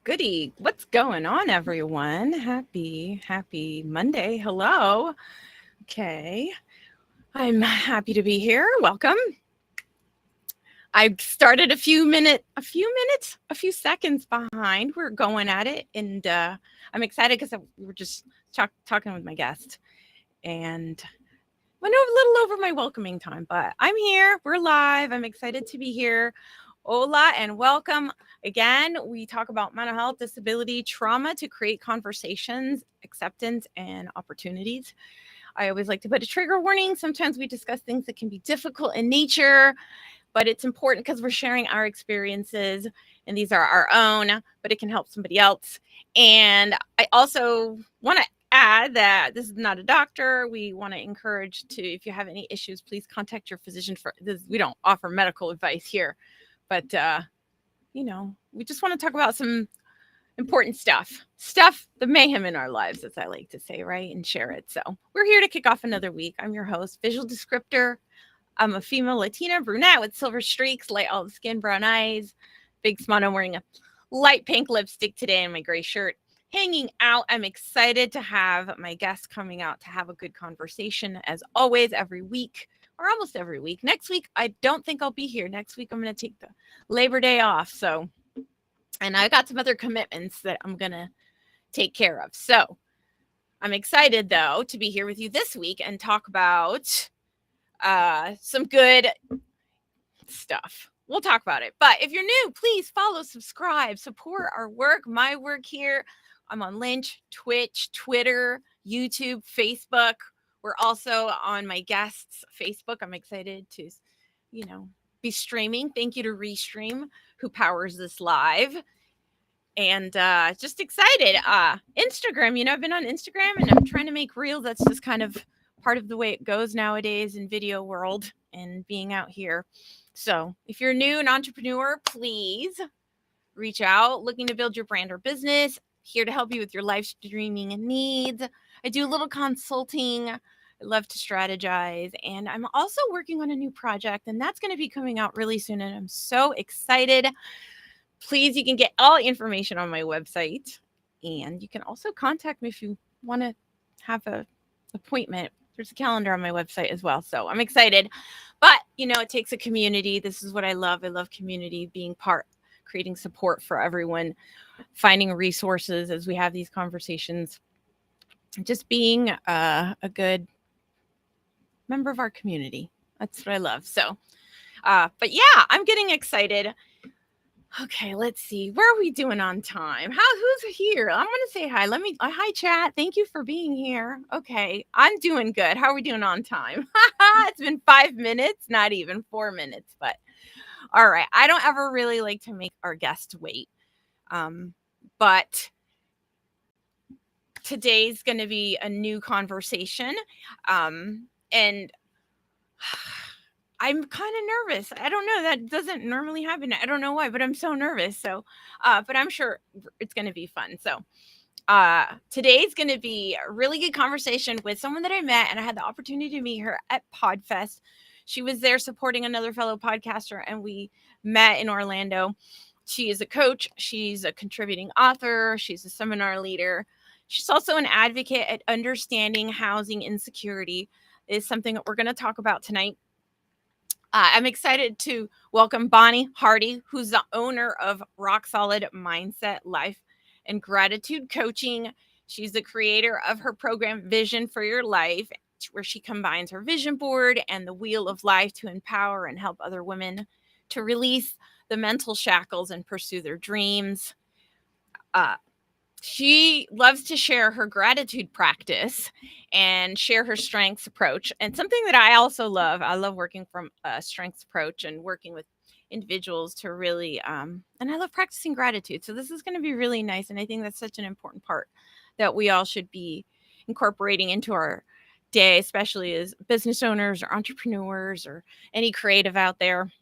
Goody. What's going on, everyone? Happy Monday. Hello. Okay. I'm happy to be here. Welcome. I started a few seconds behind. We're going at it, and I'm excited because we were just talking with my guest and went a little over my welcoming time, but I'm here. We're live. I'm excited to be here. Hola and welcome. Again, we talk about mental health, disability, trauma to create conversations, acceptance, and opportunities. I always like to put a trigger warning. Sometimes we discuss things that can be difficult in nature, but it's important because we're sharing our experiences and these are our own, but it can help somebody else. And I also want to add that this is not a doctor. We want to encourage to, if you have any issues, please contact your physician for this. We don't offer medical advice here, but we just want to talk about some important stuff, the mayhem in our lives, as I like to say, right? And share it. So we're here to kick off another week. I'm your host, visual descriptor. I'm a female Latina brunette with silver streaks, light olive skin, brown eyes, big smile. I'm wearing a light pink lipstick today and my gray shirt. Hanging out. I'm excited to have my guests coming out to have a good conversation as always every week or almost every week. Next week, I don't think I'll be here. Next week, I'm going to take the Labor Day off. And I got some other commitments that I'm going to take care of. So I'm excited, though, to be here with you this week and talk about some good stuff. We'll talk about it. But if you're new, please follow, subscribe, support our work, my work here. I'm on Lynch, Twitch, Twitter, YouTube, Facebook. We're also on my guests' Facebook. I'm excited to, be streaming. Thank you to Restream, who powers this live. And just excited. Instagram, I've been on Instagram and I'm trying to make reels. That's just kind of part of the way it goes nowadays in video world and being out here. So if you're new, an entrepreneur, please reach out, looking to build your brand or business, here to help you with your live streaming needs. I do a little consulting. I love to strategize. And I'm also working on a new project, and that's going to be coming out really soon. And I'm so excited. Please, you can get all the information on my website. And you can also contact me if you want to have an appointment. There's a calendar on my website as well. So I'm excited. But, it takes a community. This is what I love. I love community, being part, creating support for everyone, finding resources as we have these conversations, just being a good member of our community. That's what I love. So, but yeah, I'm getting excited. Okay, let's see. Where are we doing on time? Who's here? I'm going to say hi. Hi, chat. Thank you for being here. Okay, I'm doing good. How are we doing on time? It's been 5 minutes, not even 4 minutes, but all right. I don't ever really like to make our guests wait. But today's going to be a new conversation. And I'm kind of nervous. I don't know. That doesn't normally happen. I don't know why, but I'm so nervous. So, but I'm sure it's going to be fun. So, today's going to be a really good conversation with someone that I met, and I had the opportunity to meet her at PodFest. She was there supporting another fellow podcaster, and we met in Orlando. She is a coach. She's a contributing author. She's a seminar leader. She's also an advocate at understanding housing insecurity. Is something that we're going to talk about tonight. I'm excited to welcome Bonnie Hardie, who's the owner of Rock Solid Mindset Life and Gratitude Coaching. She's the creator of her program, Vision for Your Life, where she combines her vision board and the wheel of life to empower and help other women to release the mental shackles and pursue their dreams. She loves to share her gratitude practice and share her strengths approach. And something that I also love, I love working from a strengths approach and working with individuals to really, and I love practicing gratitude. So this is going to be really nice. And I think that's such an important part that we all should be incorporating into our day, especially as business owners or entrepreneurs or any creative out there.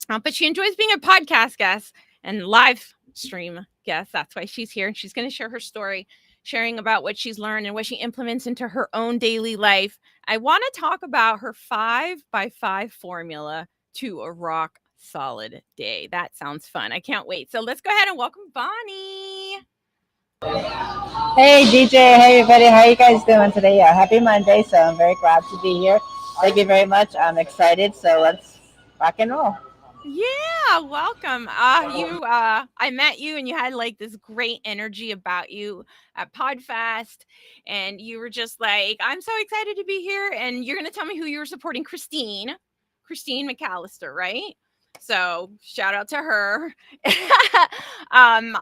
But she enjoys being a podcast guest and live stream guest. That's why she's here. And she's going to share her story, sharing about what she's learned and what she implements into her own daily life. I want to talk about her 5x5 formula to a rock solid day. That sounds fun. I can't wait. So let's go ahead and welcome Bonnie. Hey DJ, hey everybody, how you guys doing today? Yeah, happy Monday. So I'm very glad to be here. Thank you very much. I'm excited. So let's rock and roll. Yeah, welcome. I met you and you had like this great energy about you at Podfast, and you were just like, I'm so excited to be here. And you're going to tell me who you were supporting, Christine McAllister, right? So shout out to her. um,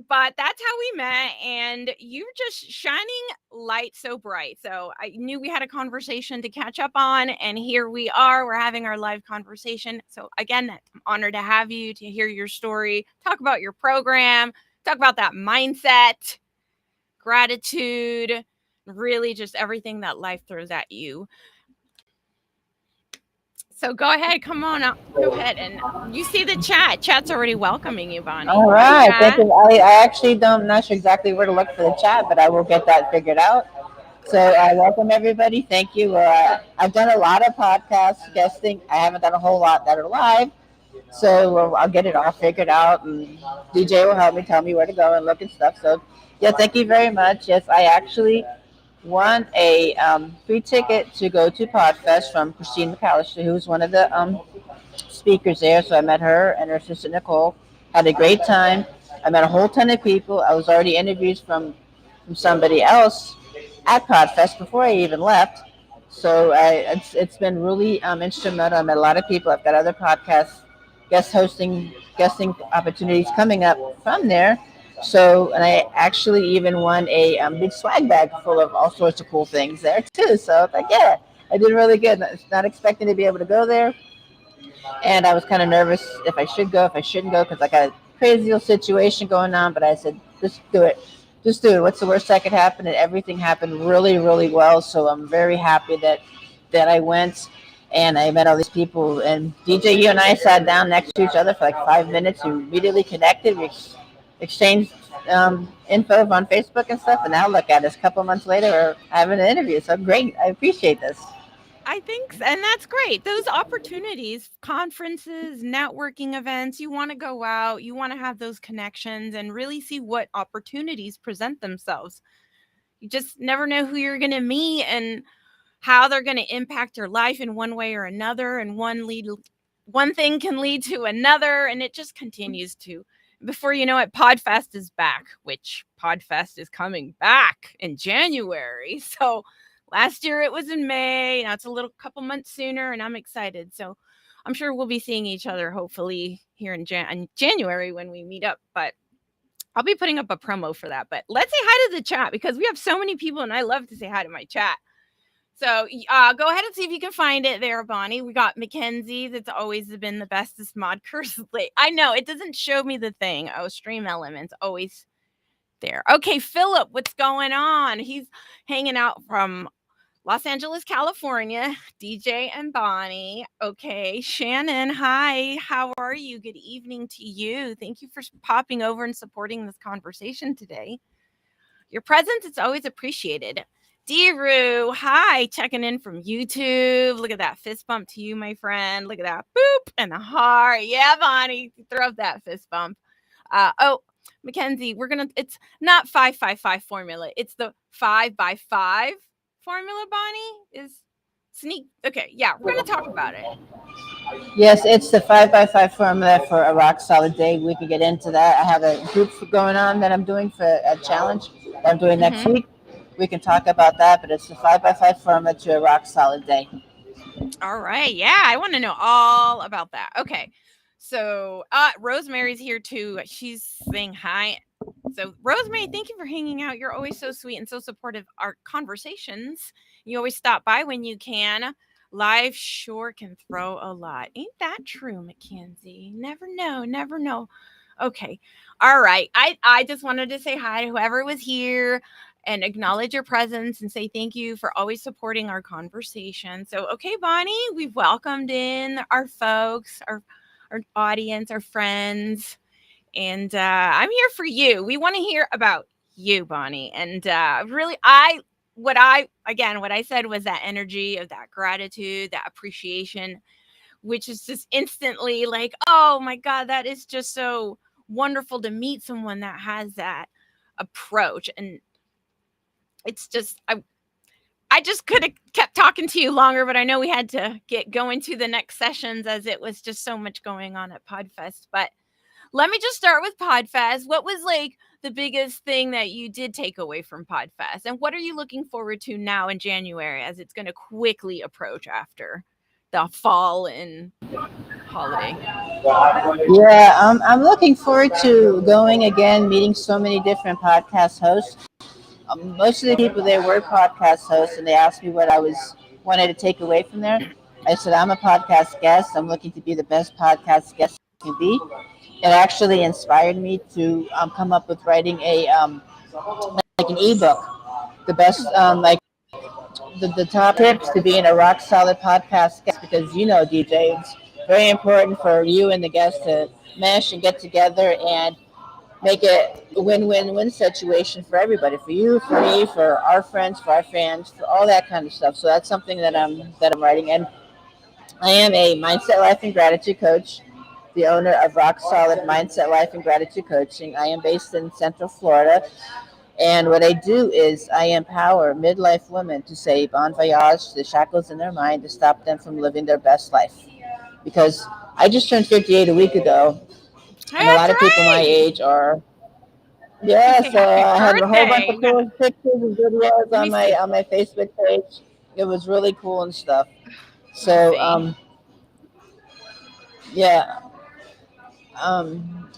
but that's how we met, and you were just shining light so bright. So I knew we had a conversation to catch up on, and here we are. We're having our live conversation. So again, I'm honored to have you, to hear your story, talk about your program, talk about that mindset, gratitude, really just everything that life throws at you. So go ahead, come on up, go ahead, and you see the chat. Chat's already welcoming you, Bonnie. All Hi, right, thank chat. you. I actually don't not sure exactly where to look for the chat, but I will get that figured out. So welcome everybody. Thank you. I've done a lot of podcasts guesting. I haven't done a whole lot that are live. So I'll get it all figured out, and DJ will help me tell me where to go and look and stuff. So yeah, thank you very much. Yes, I actually won a free ticket to go to Podfest from Christine McAllister, who's one of the speakers there. So I met her and her assistant Nicole. Had a great time. I met a whole ton of people. I was already interviewed from somebody else at Podfest before I even left. So it's been really instrumental. I met a lot of people. I've got other podcasts, guesting opportunities coming up from there. So, and I actually even won a big swag bag full of all sorts of cool things there too. So, it's like, yeah, I did really good. Not expecting to be able to go there, and I was kind of nervous if I should go, if I shouldn't go, because I got a crazy little situation going on. But I said, just do it. What's the worst that could happen? And everything happened really, really well. So I'm very happy that I went, and I met all these people. And DJ, you and I sat down next to each other for like 5 minutes. We immediately connected. Exchanged info on Facebook and stuff. And now look at us. A couple months later, we're having an interview. So great. I appreciate this. I think, and that's great. Those opportunities, conferences, networking events, you want to go out, you want to have those connections and really see what opportunities present themselves. You just never know who you're going to meet and how they're going to impact your life in one way or another, and one thing can lead to another, and it just continues to. Before you know it, Podfest is back, which Podfest is coming back in January. So last year it was in May. Now it's a little couple months sooner, and I'm excited. So I'm sure we'll be seeing each other hopefully here in January when we meet up. But I'll be putting up a promo for that. But let's say hi to the chat because we have so many people, and I love to say hi to my chat. So go ahead and see if you can find it there, Bonnie. We got Mackenzie. That's always been the bestest mod currently. I know it doesn't show me the thing. Oh, stream elements always there. Okay, Philip, what's going on? He's hanging out from Los Angeles, California. DJ and Bonnie. Okay, Shannon. Hi, how are you? Good evening to you. Thank you for popping over and supporting this conversation today. Your presence is always appreciated. Deru, hi, checking in from YouTube. Look at that fist bump to you, my friend. Look at that boop and the heart. Yeah, Bonnie, throw up that fist bump. Oh, Mackenzie, it's not 555 formula. It's the 5x5 formula, Bonnie. Is sneak. Okay, yeah, we're going to talk about it. Yes, it's the 5x5 formula for a rock solid day. We could get into that. I have a group going on that I'm doing for a challenge that I'm doing next Mm-hmm. week. We can talk about that, but it's the 5x5 formula to a rock solid day. All right. Yeah, I want to know all about that. Okay. So, Rosemary's here too. She's saying hi. So, Rosemary, thank you for hanging out. You're always so sweet and so supportive of our conversations. You always stop by when you can. Life sure can throw a lot. Ain't that true, Mackenzie? Never know, never know. Okay. All right. I just wanted to say hi to whoever was here and acknowledge your presence and say thank you for always supporting our conversation. So, okay, Bonnie, we've welcomed in our folks, our audience, our friends, and I'm here for you. We want to hear about you, Bonnie. And really, what I said was that energy of that gratitude, that appreciation, which is just instantly like, oh my God, that is just so wonderful to meet someone that has that. approach. And it's just I just could have kept talking to you longer, but I know we had to get going to the next sessions as it was just so much going on at Podfest. But let me just start with Podfest. What was like the biggest thing that you did take away from Podfest? And what are you looking forward to now in January as it's going to quickly approach after the fall and holiday? Yeah, I'm looking forward to going again, meeting so many different podcast hosts. Most of the people there were podcast hosts, and they asked me what I was wanted to take away from there. I said I'm a podcast guest. I'm looking to be the best podcast guest I can be. It actually inspired me to come up with writing a like an ebook, the best like the top tips to being a rock solid podcast guest, because DJ, it's very important for you and the guest to mesh and get together and make it a win-win-win situation for everybody, for you, for me, for our friends, for our fans, for all that kind of stuff. So that's something that I'm writing. And I am a mindset life and gratitude coach, the owner of Rock Solid Mindset Life and Gratitude Coaching. I am based in Central Florida, and what I do is I empower midlife women to say bon voyage to the shackles in their mind to stop them from living their best life. Because I just turned 58 a week ago, Hey, and a lot that's of people my right. age are. Yeah, Hey, so happy I had a whole bunch birthday. of cool pictures and videos Let me see. on my Facebook page. It was really cool and stuff. Let me So see. yeah,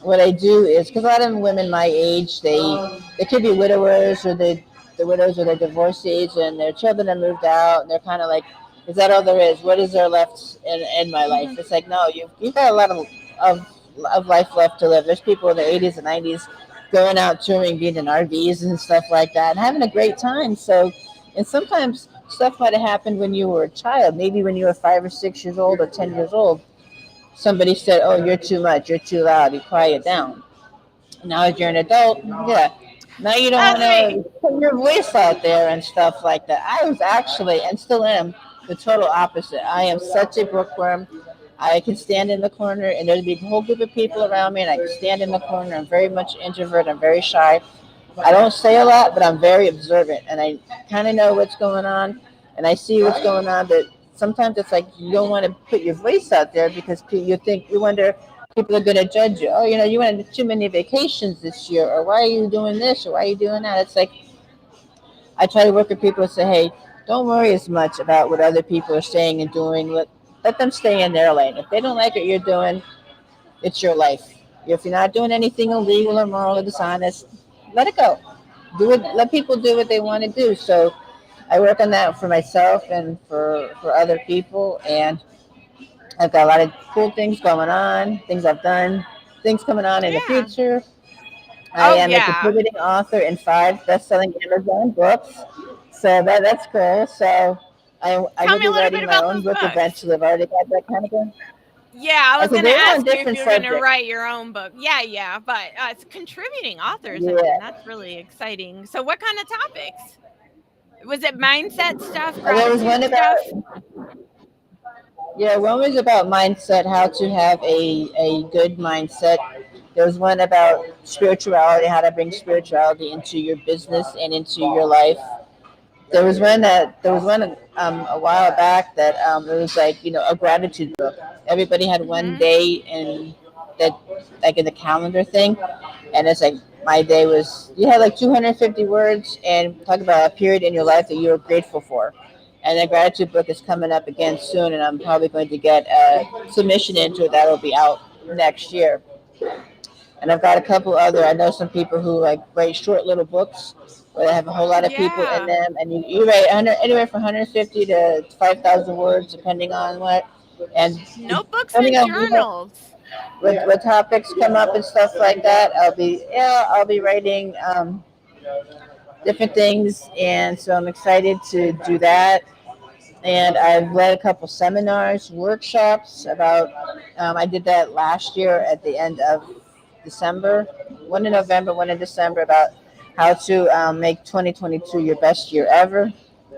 what I do is because a lot of women my age, they could be widowers, or the widows or the divorcees, and their children have moved out, and they're kind of like, is that all there is? What is there left in my life? Hmm. It's like, no, you've got a lot of of life left to live. There's people in their 80s and 90s going out touring, being in RVs and stuff like that, and having a great time. So, and sometimes stuff might have happened when you were a child, maybe when you were 5 or 6 years old or 10 years old. Somebody said, "Oh, you're too much. You're too loud. You quiet down." Now that you're an adult, yeah. Now you don't want That's me. to put your voice out there and stuff like that. I was actually, and still am, the total opposite. I am such a bookworm. I can stand in the corner, and there'd be a whole group of people around me, and I can stand in the corner. I'm very much introvert. I'm very shy. I don't say a lot, but I'm very observant, and I kind of know what's going on, and I see what's going on. But sometimes it's like you don't want to put your voice out there because you wonder people are going to judge you. Oh, you went on too many vacations this year, or why are you doing this, or why are you doing that? It's like I try to work with people and say, hey, don't worry as much about what other people are saying and doing. Let them stay in their lane. If they don't like what you're doing, it's your life. If you're not doing anything illegal or moral or dishonest, let it go. Do it. Let people do what they want to do. So I work on that for myself and for other people, and I've got a lot of cool things going on, things I've done, things coming on in the Yeah. future. I Oh, am a yeah. contributing author in 5 best-selling Amazon books, so that's cool. So I Tell will me a be little writing bit my about own those book books. eventually. I've already got that kind of thing. Yeah, I was Okay, going to they're on ask you if different you're going to subjects. write your own book. Yeah, yeah. But it's contributing authors. I mean, Yeah, that's really exciting. So, what kind of topics? Was it mindset stuff, there was one gratitude stuff? about Yeah, one was about mindset, how to have a good mindset. There was one about spirituality, how to bring spirituality into your business and into your life. There was one a while back that it was like a gratitude book. Everybody had one Hmm. day in that like in the calendar thing, and it's like my day was you had like 250 words and talk about a period in your life that you were grateful for. And the gratitude book is coming up again soon, and I'm probably going to get a submission into it that'll be out next year. And I've got a couple other. I know some people who like write short little books where they have a whole lot of people in Yeah. them, and you write anywhere from 150 to 5,000 words, depending on what, and Notebooks depending and on journals. what topics come up and stuff like that. I'll be writing different things, and so I'm excited to do that. And I've led a couple seminars, workshops about. I did that last year at the end of December, one in November, one in December, about how to make 2022 your best year ever.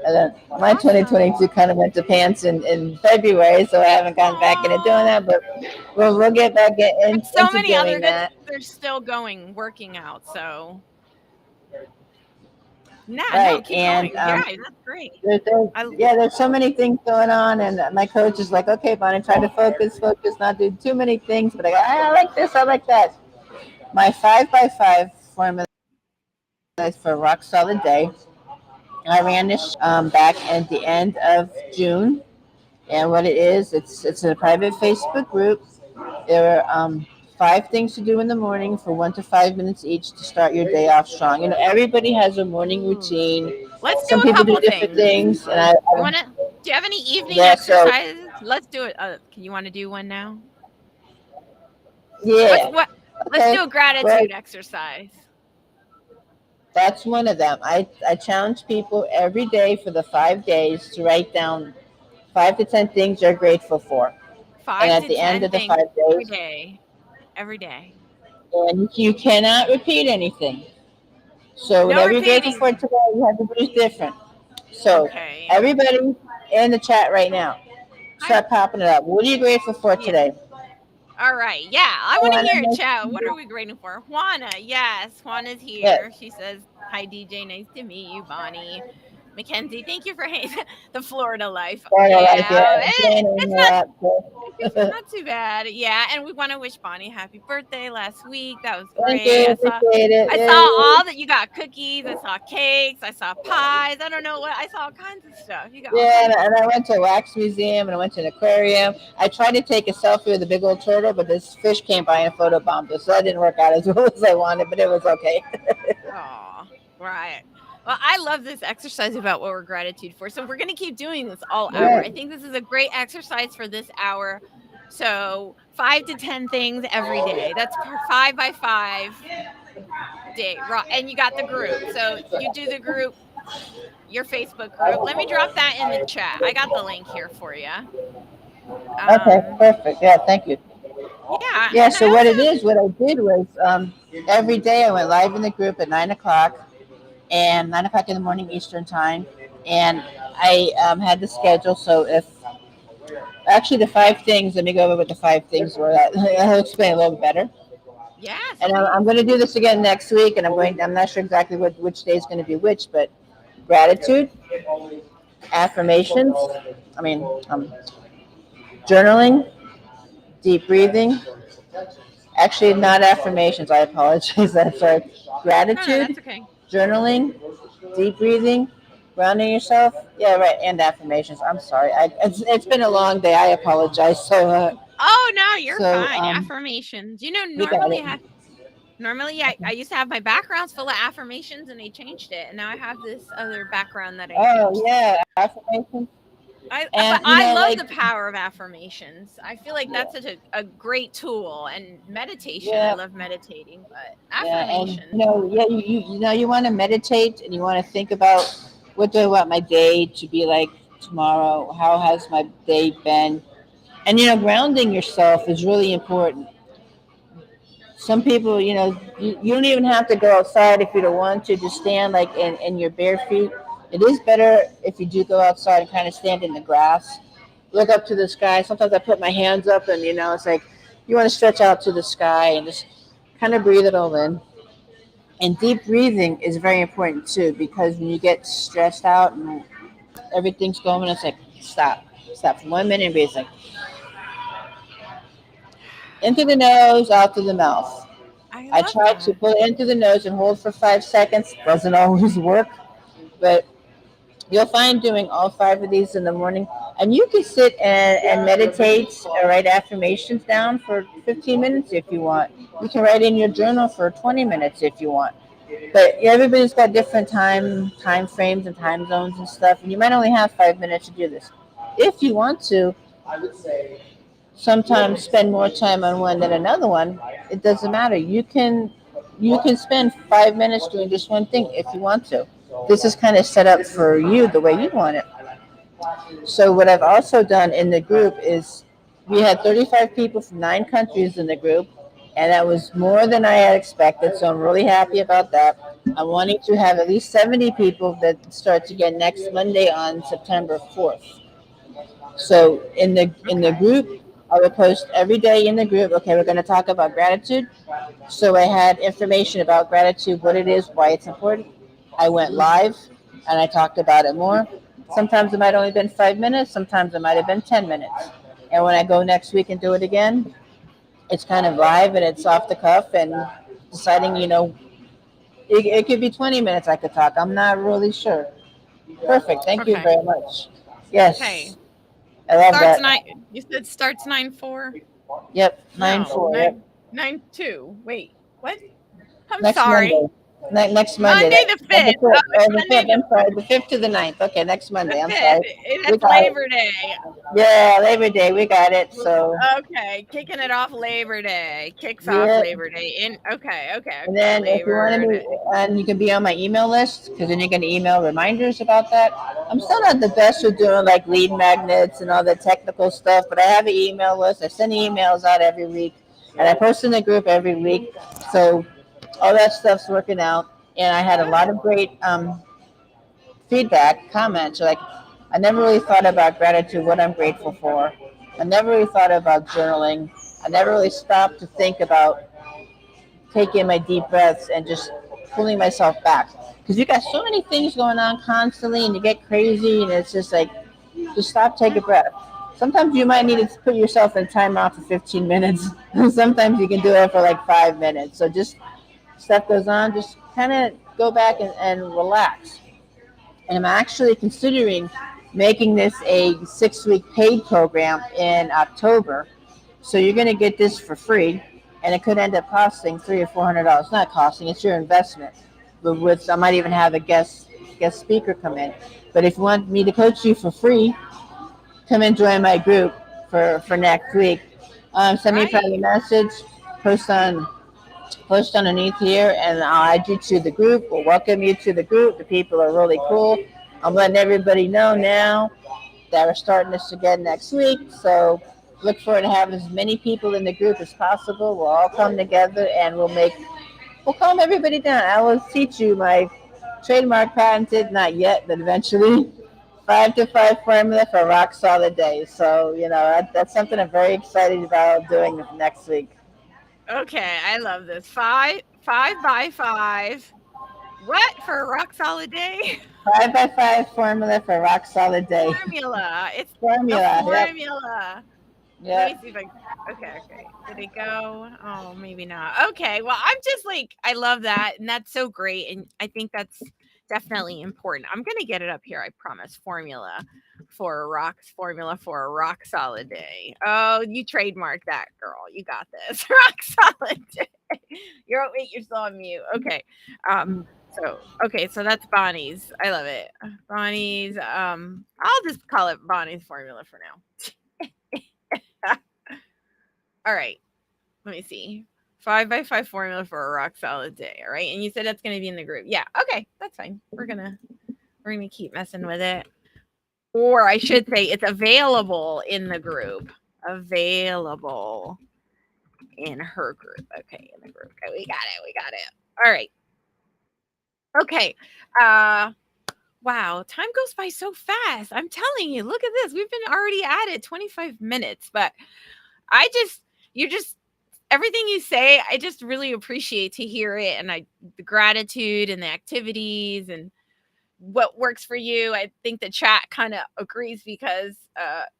And then my Awesome. 2022 kind of went to pants in February, so I haven't gone back into doing Oh, that, but we'll get back but so into many other doing good that. things are still going, working out. So, Yeah, no, Right. keep And going. Yeah, that's great. I yeah, there's so many things going on, and my coach is like, okay, Bonnie, try to focus, not do too many things. But I like this, I like that. My 5x5 formula is for a rock solid day. I ran this back at the end of June, and what it is, it's a private Facebook group. There are 5 things to do in the morning for 1 to 5 minutes each to start your day off strong. Everybody has a morning Ooh. routine. Let's do Some a people do couple different things. things, and You want to Do you have any evening yeah, so exercises? Let's do it. Can you want to do one now? What's yeah, what Let's okay. do a Well, gratitude exercise. that's one of them. I challenge people every day for the 5 days to write down 5 to 10 things you're grateful for. And 5 at to the end 10 of the things five every days, day. Every day. and you cannot repeat anything. So No whatever you're grateful repeating. for today, you have to do different. So Okay. everybody in the chat right now, Hi. start popping it up. What are you grateful for Yeah. today? All right. Yeah. I I want to want hear it, chat. What to are we grateful for? Juana. Yes. Juana's yes. here. She says, hi, DJ. Nice to meet you, Bonnie. Mackenzie, thank you for the Florida life. Start a life, yeah. Yeah. Joining It's her up. not too bad. Yeah. And we want to wish Bonnie happy birthday last week. That was Thank great. you, appreciate it. I saw Yay. all that you got cookies. I saw cakes. I saw pies. I don't know what. I saw all kinds of stuff. You got all Yeah, kinds of and I stuff. went to a wax museum and I went to an aquarium. I tried to take a selfie with a big old turtle, but this fish came by and photobombed us, so that didn't work out as well as I wanted, but it was okay. Oh, right. Well, I love this exercise about what we're gratitude for. So we're going to keep doing this all hour. I Right. think this is a great exercise for this hour. So 5 to 10 things every day. That's 5 by 5 day. Right. And you got the group. So you do the group, your Facebook group. Let me drop that in the chat. I got the link here for you. Okay, Um, perfect. Yeah, thank you. yeah. Yeah, And I so what it also, is, what I did was every day I went live in the group at 9 o'clock and 9 o'clock in the morning Eastern time. And I had the schedule. So if actually the 5 things, let me go over what the 5 things were. I'll explain a little bit better. yes, And I'm please. going to do this again next week. And I'm not sure exactly which day is going to be which, but gratitude, affirmations, I mean, journaling, deep breathing. Actually, not affirmations. I apologize. That's right. No, no, Gratitude, that's okay. journaling, deep breathing, grounding yourself. Yeah, right. And affirmations. I'm sorry. It's been a long day. I apologize. Oh, no, you're So fine. Affirmations. we got it. Normally, I used to have my backgrounds full of affirmations and I changed it. And now I have this other background that I Oh changed. yeah, affirmations. But And I love like the power of affirmations. I feel like that's such a great tool. And meditation, I yeah, love meditating, but yeah, and affirmations. yeah, you want to meditate and you want to think about what do I want my day to be like tomorrow? How has my day been? And grounding yourself is really important. Some people, you don't even have to go outside if you don't want to. Just stand like in your bare feet. It is better if you do go outside and kind of stand in the grass, look up to the sky. Sometimes I put my hands up and it's like you want to stretch out to the sky and just kind of breathe it all in. And deep breathing is very important too because when you get stressed out and everything's going, it's like stop for 1 minute and breathe. It's like into the nose, out through the mouth. I I love try to that. pull it into the nose and hold for 5 seconds. Doesn't always work, but you'll find doing all 5 of these in the morning. And you can sit and meditate or write affirmations down for 15 minutes if you want. You can write in your journal for 20 minutes if you want. But everybody's got different time frames and time zones and stuff, and you might only have 5 minutes to do this. If you want to, sometimes spend more time on one than another one. It doesn't matter. You can spend 5 minutes doing just one thing if you want to. This is kind of set up for you the way you want it. So what I've also done in the group is we had 35 people from 9 countries in the group, and that was more than I had expected. So I'm really happy about that. I'm wanting to have at least 70 people that starts again next Monday on September 4th. So in the Okay. group, I will post every day in the group. Okay, we're going to talk about gratitude. So I had information about gratitude, what it is, why it's important. I went live and I talked about it more. Sometimes it might only been 5 minutes, sometimes it might have been 10 minutes. And when I go next week and do it again, it's kind of live and it's off the cuff and deciding, it could be 20 minutes I could talk. I'm not really sure. Perfect. Thank you Okay. very much. Okay. Yes, I love Starts that. 9. You said starts 9-4? Yep, nine No, four. Yep, 9-2. Wait, what? I'm next sorry. Monday. Next Monday. Monday the The 5th. Oh, fifth. it's The Monday fifth. I'm sorry. The fifth to the ninth. Okay, next the Monday. I'm 5th. sorry. We That's got it. Labor Day. Yeah, Labor Day. We got it. So Okay, kicking it off Labor Day. Kicks off yeah. Labor Day. And Okay. then if you want to Labor be, Day. and you can be on my email list because then you can email reminders about that. I'm still not the best with doing like lead magnets and all the technical stuff, but I have an email list. I send emails out every week, and I post in the group every week. So all that stuff's working out. And I had a lot Good. of great feedback, comments. Like, I never really thought about gratitude, what I'm grateful for. I never really thought about journaling. I never really stopped to think about taking my deep breaths and just pulling myself back. Because you got so many things going on constantly and you get crazy, and it's just like, just stop, take a breath. Sometimes you might need to put yourself in timeout for 15 minutes. Sometimes you can do it for like 5 minutes. So just stuff goes on, just kind of go back and relax. And I'm actually considering making this a 6 week paid program in October. So you're going to get this for free, and it could end up costing $300 or $400. Not costing; it's your investment. But with I might even have a guest speaker come in. But if you want me to coach you for free, come and join my group for next week. Send me a Right. private message, post on post underneath here, and I'll add you to the group. We'll welcome you to the group. The people are really cool. I'm letting everybody know now that we're starting this again next week. So look forward to having as many people in the group as possible. We'll all come together and we'll calm everybody down. I will teach you my trademark patented, not yet, but eventually 5 to 5 formula for rock solid days. So, that's something I'm very excited about doing next week. Okay, I love this. 5 by 5. What for a rock solid day? 5 by 5 formula for rock solid day. Formula. It's a Formula. Yep. formula. Let me Yep. see if I okay. Did it go? Oh, maybe not. Okay. Well, I'm just like I love that and that's so great and I think that's definitely important. I'm going to get it up here, I promise. Formula for a rock solid day. Oh, you trademark that, girl. You got this. Rock solid day. You're still on mute. Okay. So that's Bonnie's. I love it. Bonnie's I'll just call it Bonnie's formula for now. All right. Let me see. 5 by 5 formula for a rock solid day. All right. And you said that's gonna be in the group. Yeah, okay. That's fine. We're gonna keep messing with it. Or I should say it's available in the group. Available in her group. Okay, in the group. Okay, we got it. We got it. All right. Okay. Uh wow, time goes by so fast. I'm telling you, look at this. We've been already at it 25 minutes, but I just you're just everything you say, I just really appreciate to hear it and the gratitude and the activities and what works for you. I think the chat kind of agrees because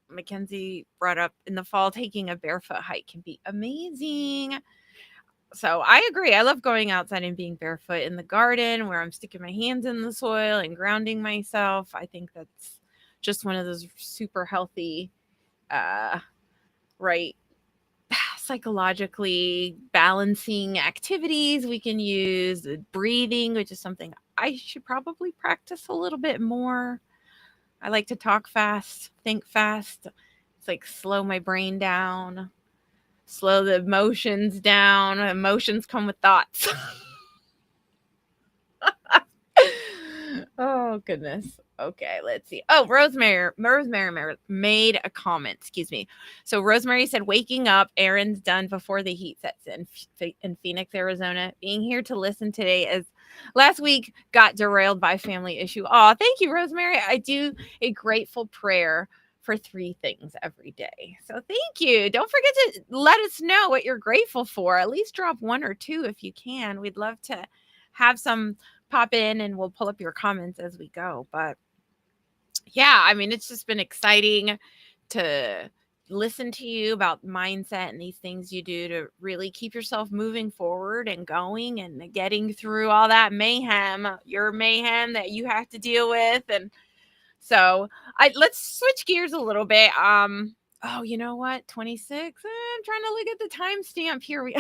Mackenzie brought up in the fall taking a barefoot hike can be amazing. So I agree. I love going outside and being barefoot in the garden where I'm sticking my hands in the soil and grounding myself. I think that's just one of those super healthy uh right psychologically balancing activities we can use. Breathing, which is something I should probably practice a little bit more. I like to talk fast, think fast. It's like slow my brain down, slow the emotions down. Emotions come with thoughts. Oh goodness. Okay, let's see. Oh, Rosemary made a comment. Excuse me. So Rosemary said, "Waking up, errands done before the heat sets in Phoenix, Arizona. Being here to listen today as last week got derailed by family issue." Oh, thank you, Rosemary. I do a grateful prayer for 3 things every day. So thank you. Don't forget to let us know what you're grateful for. At least drop 1 or 2 if you can. We'd love to have some pop in and we'll pull up your comments as we go. But yeah, I mean, it's just been exciting to listen to you about mindset and these things you do to really keep yourself moving forward and going and getting through all that mayhem, your mayhem that you have to deal with. And so I let's switch gears a little bit. Oh, you know what? 26. I'm trying to look at the timestamp here. We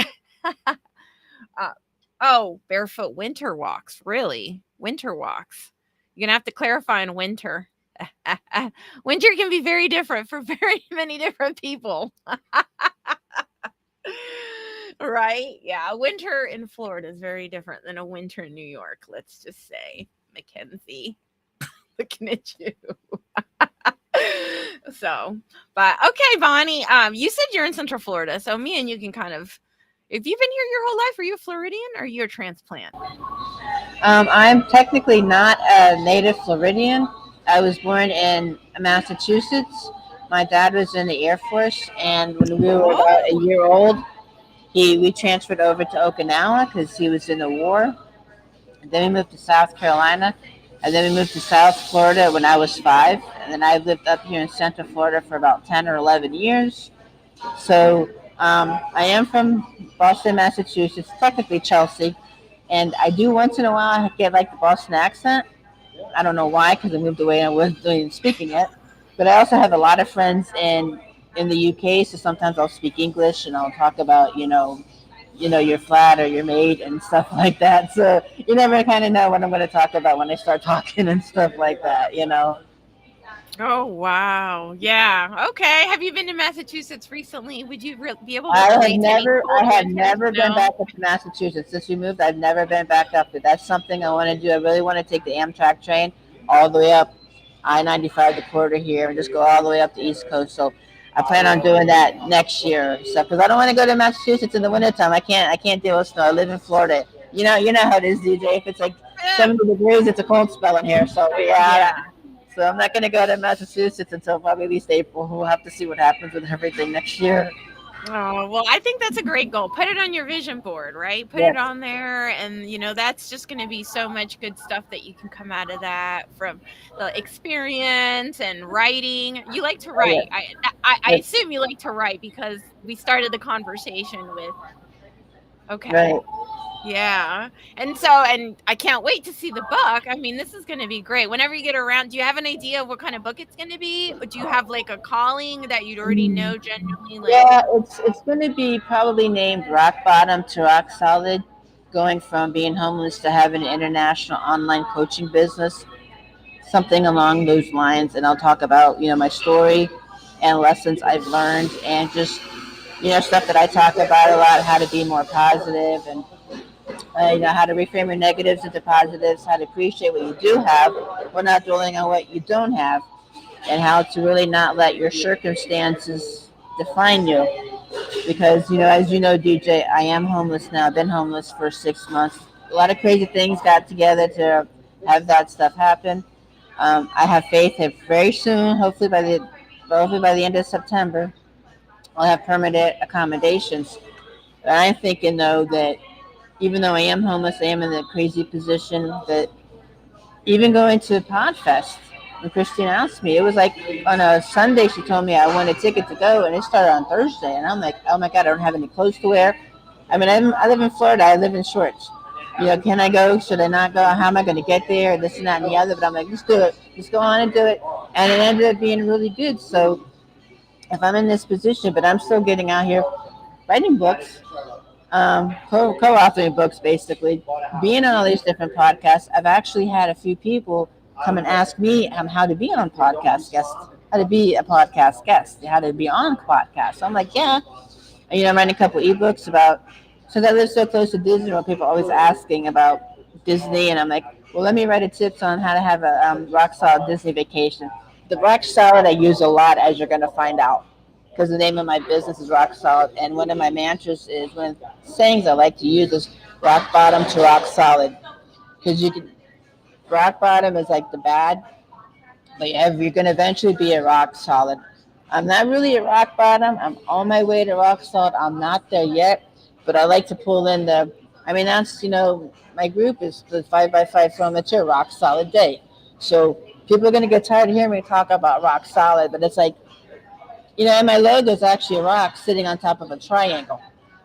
uh, oh, barefoot winter walks. Really? Winter walks. You're gonna have to clarify in winter. Winter can be very different for very many different people. Right? Yeah. Winter in Florida is very different than a winter in New York, let's just say. Mackenzie. Looking at you. So, but okay, Bonnie. You said you're in Central Florida, so me and you can kind of. If you've been here your whole life, are you a Floridian or are you a transplant? I'm technically not a native Floridian. I was born in Massachusetts. My dad was in the Air Force, and when we were about a Oh, year old, we transferred over to Okinawa because he was in the war. And then we moved to South Carolina, and then we moved to South Florida when I was 5. And then I lived up here in Central Florida for about 10 or 11 years. So I am from Boston, Massachusetts, technically Chelsea, and I do once in a while get like the Boston accent. I don't know why, because I moved away and I wasn't even speaking it. But I also have a lot of friends in the UK, so sometimes I'll speak English and I'll talk about your flat or your mate and stuff like that. So you never kind of know what I'm going to talk about when I start talking and stuff like that. oh wow, yeah. Okay. Have you been to Massachusetts recently? Would you be able to I have relate to any never, I have Floridian? never been No. back up to Massachusetts since we moved. I've never been back up there. That's something I want to do. I really want to take the Amtrak train all the way up I-95, the corridor here, and just go all the way up the East Coast. So I plan on doing that next year, stuff because I don't want to go to Massachusetts in the wintertime. I can't deal with snow. I live in Florida. You know how it is, DJ. If it's like Eh, 70 degrees, it's a cold spell in here. So yeah. yeah. So I'm not going to go to Massachusetts until probably at least April. We'll have to see what happens with everything next year. Oh, well, I think that's a great goal. Put it on your vision board, right? Put it Yes. on there. And, that's just going to be so much good stuff that you can come out of that from the experience and writing. You like to Oh write. yeah. I Yes. assume you like to write because we started the conversation with, okay. Right. Yeah. And I can't wait to see the book. I mean, this is going to be great. Whenever you get around, do you have an idea of what kind of book it's going to be? Or do you have like a calling that you'd already know genuinely like, Yeah, it's going to be probably named Rock Bottom to Rock Solid, going from being homeless to having an international online coaching business, something along those lines. And I'll talk about my story and lessons I've learned, and just stuff that I talk about a lot, how to be more positive, and how to reframe your negatives into positives, how to appreciate what you do have, while not dwelling on what you don't have, and how to really not let your circumstances define you. Because as you know, DJ, I am homeless now. I've been homeless for 6 months. A lot of crazy things got together to have that stuff happen. I have faith that very soon, hopefully by the end of September, I'll have permanent accommodations. And I'm thinking though that even though I am homeless, I am in a crazy position that even going to Podfest, when Christine asked me, it was like on a Sunday she told me I won a ticket to go, and it started on Thursday, and I'm like, oh my god, I don't have any clothes to wear. I mean, I live in Florida. I live in shorts. Can I go? Should I not go? How am I going to get there? This and that and the other. But I'm like, just do it. Just go on and do it. And it ended up being really good. So if I'm in this position, but I'm still getting out here writing books, co-authoring books, basically, being on all these different podcasts. I've actually had a few people come and ask me how to be on podcast guests, how to be a podcast guest, how to be on podcasts. So I'm like, yeah. And, I'm writing a couple ebooks about, since I live so close to Disney, well, people are always asking about Disney, and I'm like, well, let me write a tips on how to have a rock solid Disney vacation. The rock solid I use a lot, as you're going to find out, because the name of my business is Rock Solid, and one of my mantras is, one of the sayings I like to use is rock bottom to rock solid, because rock bottom is like the bad, but you're going to eventually be a rock solid. I'm not really a rock bottom. I'm on my way to rock solid. I'm not there yet, but I like to pull in the I mean, that's, my group is the 5x5 furniture, rock solid day. So people are going to get tired of hearing me talk about rock solid, but it's like, and my logo is actually a rock sitting on top of a triangle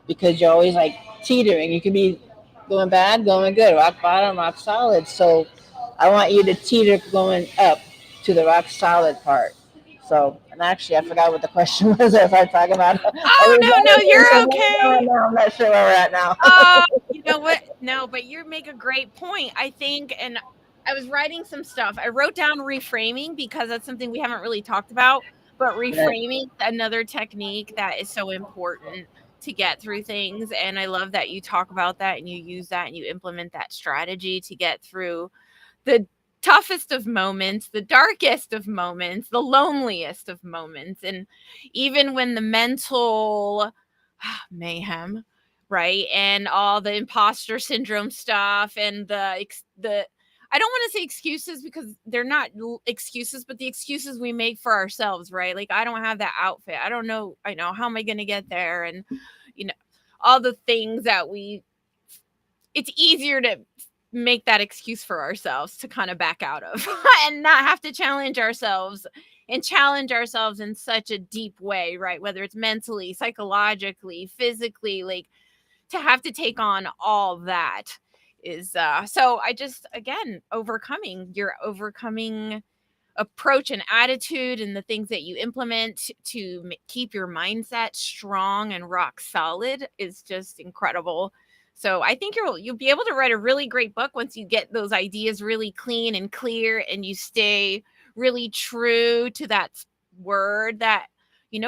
because you're always like teetering. You can be going bad, going good, rock bottom, rock solid. So I want you to teeter going up to the rock solid part. So, and actually, I forgot what the question was. If I talk about, are Oh, we no, no, better? So you're where we okay. going now? I'm not sure where we're at now. You know what? No, but you make a great point. I think, and I was writing some stuff. I wrote down reframing because that's something we haven't really talked about. But Right. reframing, another technique that is so important to get through things. And I love that you talk about that and you use that and you implement that strategy to get through the toughest of moments, the darkest of moments, the loneliest of moments. And even when the mental mayhem, right? And all the imposter syndrome stuff and the I don't want to say excuses because they're not excuses, but the excuses we make for ourselves, right? Like I don't have that outfit. I don't know, I know how am I going to get there and you know all the things that we it's easier to make that excuse for ourselves to kind of back out of and not have to challenge ourselves in such a deep way, right? Whether it's mentally, psychologically, physically, like to have to take on all that is so I just again overcoming approach and attitude and the things that you implement to keep your mindset strong and rock solid is just incredible. So I think you'll be able to write a really great book once you get those ideas really clean and clear and you stay really true to that word that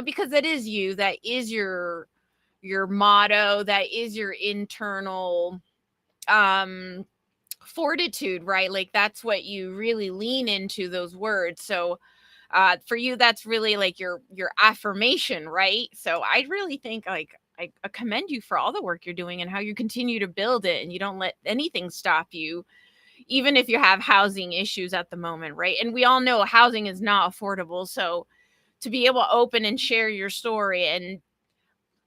because it is you, that is your motto, that is your internal um fortitude, right? Like that's what you really lean into, those words. So for you that's really like your affirmation, right? So I really think like I commend you for all the work you're doing and how you continue to build it and you don't let anything stop you, even if you have housing issues at the moment, right? And we all know housing is not affordable. So to be able to open and share your story and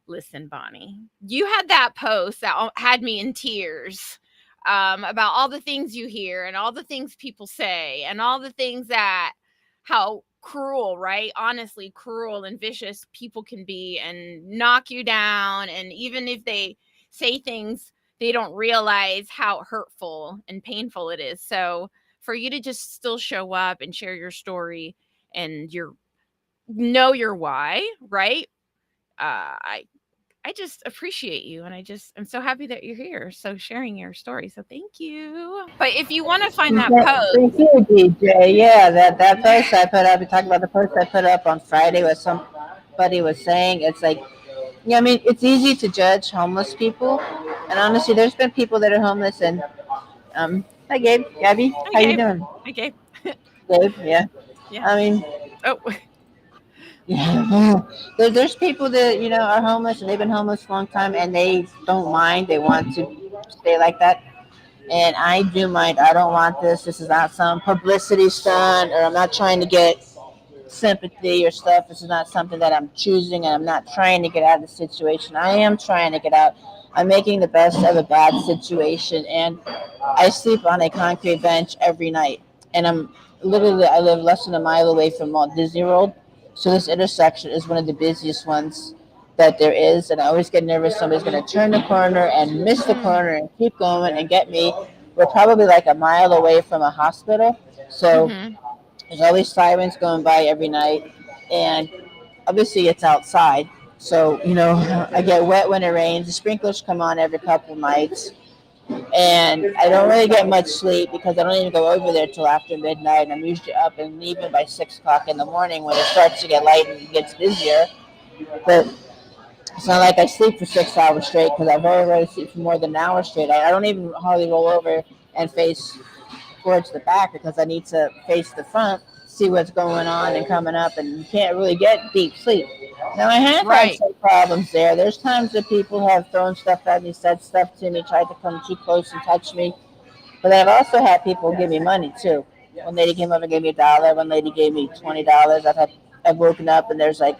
listen, Bonnie, you had that post that had me in tears about all the things you hear and all the things people say and all the things that how cruel, right? Honestly, cruel and vicious people can be and knock you down. And even if they say things, they don't realize how hurtful and painful it is. So for you to just still show up and share your story and know your why, right? I just appreciate you and I'm so happy that you're here. So sharing your story. So thank you. But if you want to find that Thank post, you, DJ. Yeah, that post I put up, we talked about the post I put up on Friday where somebody was saying, it's like, yeah, I mean, it's easy to judge homeless people. And honestly, there's been people that are homeless and, hi, Gabe, Gabby, hi how you Gabe. doing? Hi Gabe. Gabe, yeah. Yeah. I mean, Oh, yeah. There's people that, are homeless and they've been homeless a long time and they don't mind. They want to stay like that. And I do mind. I don't want this. This is not some publicity stunt, or I'm not trying to get sympathy or stuff. This is not something that I'm choosing, and I'm not trying to get out of the situation. I am trying to get out. I'm making the best of a bad situation, and I sleep on a concrete bench every night. And I live less than a mile away from Walt Disney World, so this intersection is one of the busiest ones that there is. And I always get nervous somebody's going to turn the corner and miss the mm, corner and keep going and get me. We're probably like a mile away from a hospital, so mm-hmm. there's always sirens going by every night, and obviously it's outside. So, I get wet when it rains. The sprinklers come on every couple of nights. And I don't really get much sleep because I don't even go over there till after midnight. And I'm usually up and leaving by 6 o'clock in the morning when it starts to get light and gets busier. But it's not like I sleep for 6 hours straight because I've already sleep for more than an hour straight. I don't even hardly roll over and face towards the back because I need to face the front, see what's going on and coming up, and you can't really get deep sleep. Now, I have had Right. some problems there. There's times that people have thrown stuff at me, said stuff to me, tried to come too close and touch me. But I've also had people give me money too. One lady came up and gave me $1. One lady gave me $20. I've woken up and there's like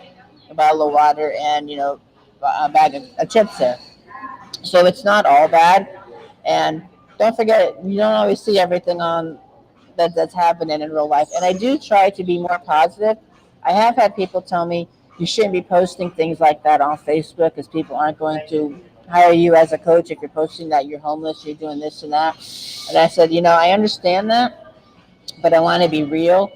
a bottle of water and a bag of chips there. So it's not all bad. And don't forget, you don't always see everything on that's happening in real life. And I do try to be more positive. I have had people tell me you shouldn't be posting things like that on Facebook because people aren't going to hire you as a coach if you're posting that you're homeless, you're doing this and that. And I said, I understand that, but I want to be real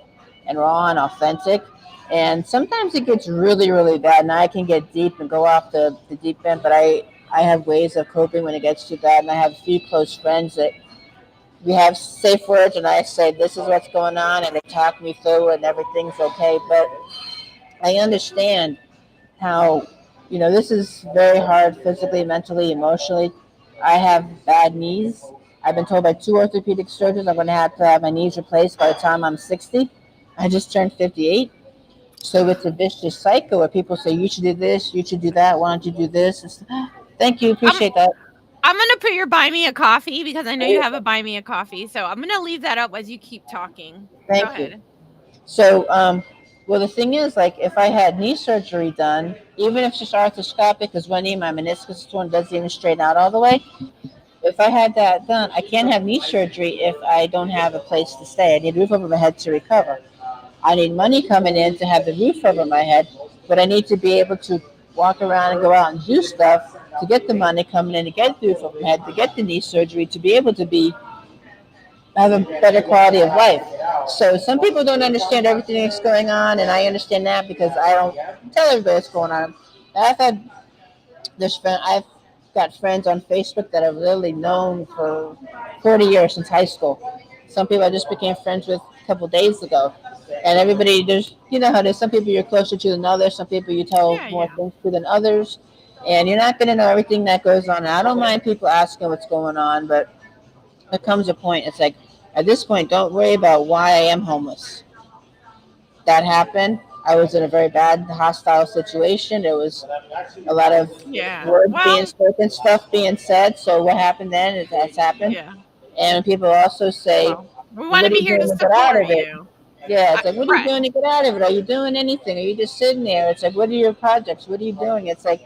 and raw and authentic. And sometimes it gets really, really bad, and I can get deep and go off the deep end. But I have ways of coping when it gets too bad, and I have a few close friends that we have safe words, and I say this is what's going on, and they talk me through, it and everything's okay. But I understand how this is very hard physically, mentally, emotionally. I have bad knees. I've been told by two orthopedic surgeons I'm going to have my knees replaced by the time I'm 60. I just turned 58. So it's a vicious cycle where people say, you should do this, you should do that, why don't you do this? Thank you, I'm appreciate that. I'm gonna put your buy me a coffee because I know you have a buy me a coffee. So I'm gonna leave that up as you keep talking. Go Thank you. ahead. So, well, the thing is, like, if I had knee surgery done, even if it's just arthroscopic, because one knee, my meniscus is torn, doesn't even straighten out all the way. If I had that done, I can't have knee surgery if I don't have a place to stay. I need a roof over my head to recover. I need money coming in to have the roof over my head, but I need to be able to walk around and go out and do stuff to get the money coming in to get the roof over my head, to get the knee surgery, to be able to be have a better quality of life. So some people don't understand everything that's going on, and I understand that because I don't tell everybody what's going on. I've had I've got friends on Facebook that I've literally known for 40 years since high school. Some people I just became friends with a couple days ago. And everybody, how there's some people you're closer to than others, some people you tell Yeah, more yeah. things to than others. And you're not going to know everything that goes on. And I don't mind people asking what's going on, but there comes a point, it's like, at this point, don't worry about why I am homeless. That happened. I was in a very bad, hostile situation. There was a lot of Yeah. words being Well, spoken, stuff being said. So what happened then is that's happened. yeah. And people also say, Well, we want "What to are be you here to doing to get out support of it?" you. Yeah, it's like, "What are you Right. doing to get out of it? Are you doing anything? Are you just sitting there?" It's like, "What are your projects? What are you doing?" It's like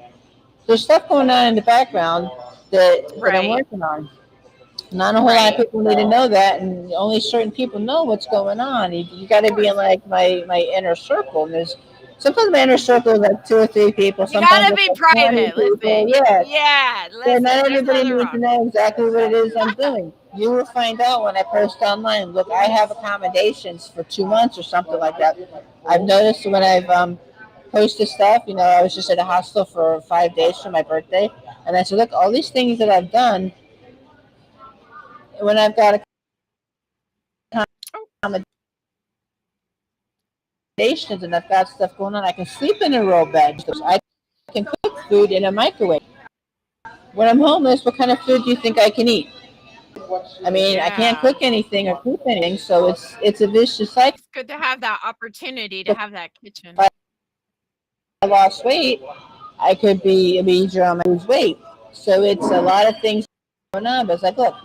there's stuff going on in the background that I'm Right. working on. Not a whole lot of Right. people need to know that, and only certain people know what's going on. You got Of to be in course. like my inner circle. And there's sometimes my inner circle is like two or three people. You Sometimes gotta it's be like 20 private. people. Listen. Yeah, Yeah. so not Listen. There's everybody nothing needs to wrong. know exactly what it is I'm doing. You will find out when I post online. Look, I have accommodations for 2 months or something like that. I've noticed when I've posted stuff. I was just at a hostel for 5 days for my birthday, and I said, look, all these things that I've done when I've got Oh, accommodations and I've got stuff going on, I can sleep in a roll bed. I can cook food in a microwave. When I'm homeless, what kind of food do you think I can eat? I mean, I can't yeah. cook anything or cook anything, so it's a vicious cycle. It's good to have that opportunity to If have that kitchen. I lost weight, I could be easier on my lose weight. So it's a lot of things going on. But it's like, look,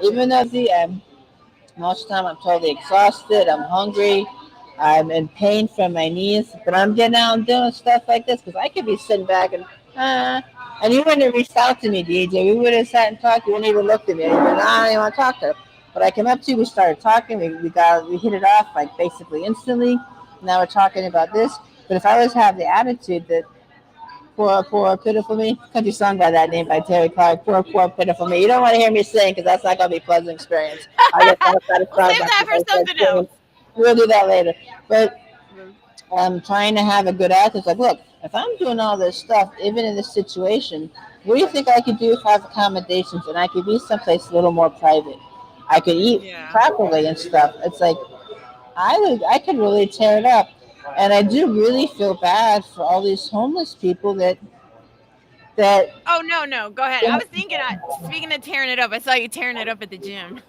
even though most of the time I'm totally exhausted, I'm hungry, I'm in pain from my knees, but I'm getting out and doing stuff like this because I could be sitting back uh, and you wouldn't have reached out to me, DJ. We would have sat and talked. You wouldn't even looked at me. I don't even want to talk to her. But I came up to you, we started talking, we hit it off like basically instantly. Now we're talking about this. But if I was to have the attitude that poor, pitiful me. Country song by that name by Terry Clark. Poor, pitiful me. You don't want to hear me sing because that's not going to be a pleasant experience. I guess I'll try to We'll start save back that if for I start something singing. else. We'll do that later. But I'm trying to have a good attitude. It's like, look, if I'm doing all this stuff, even in this situation, what do you think I could do if I have accommodations and I could be someplace a little more private? I could eat Yeah. properly and stuff. It's like I could really tear it up. And I do really feel bad for all these homeless people that Oh, no, no, go ahead. I was thinking, speaking of tearing it up, I saw you tearing it up at the gym.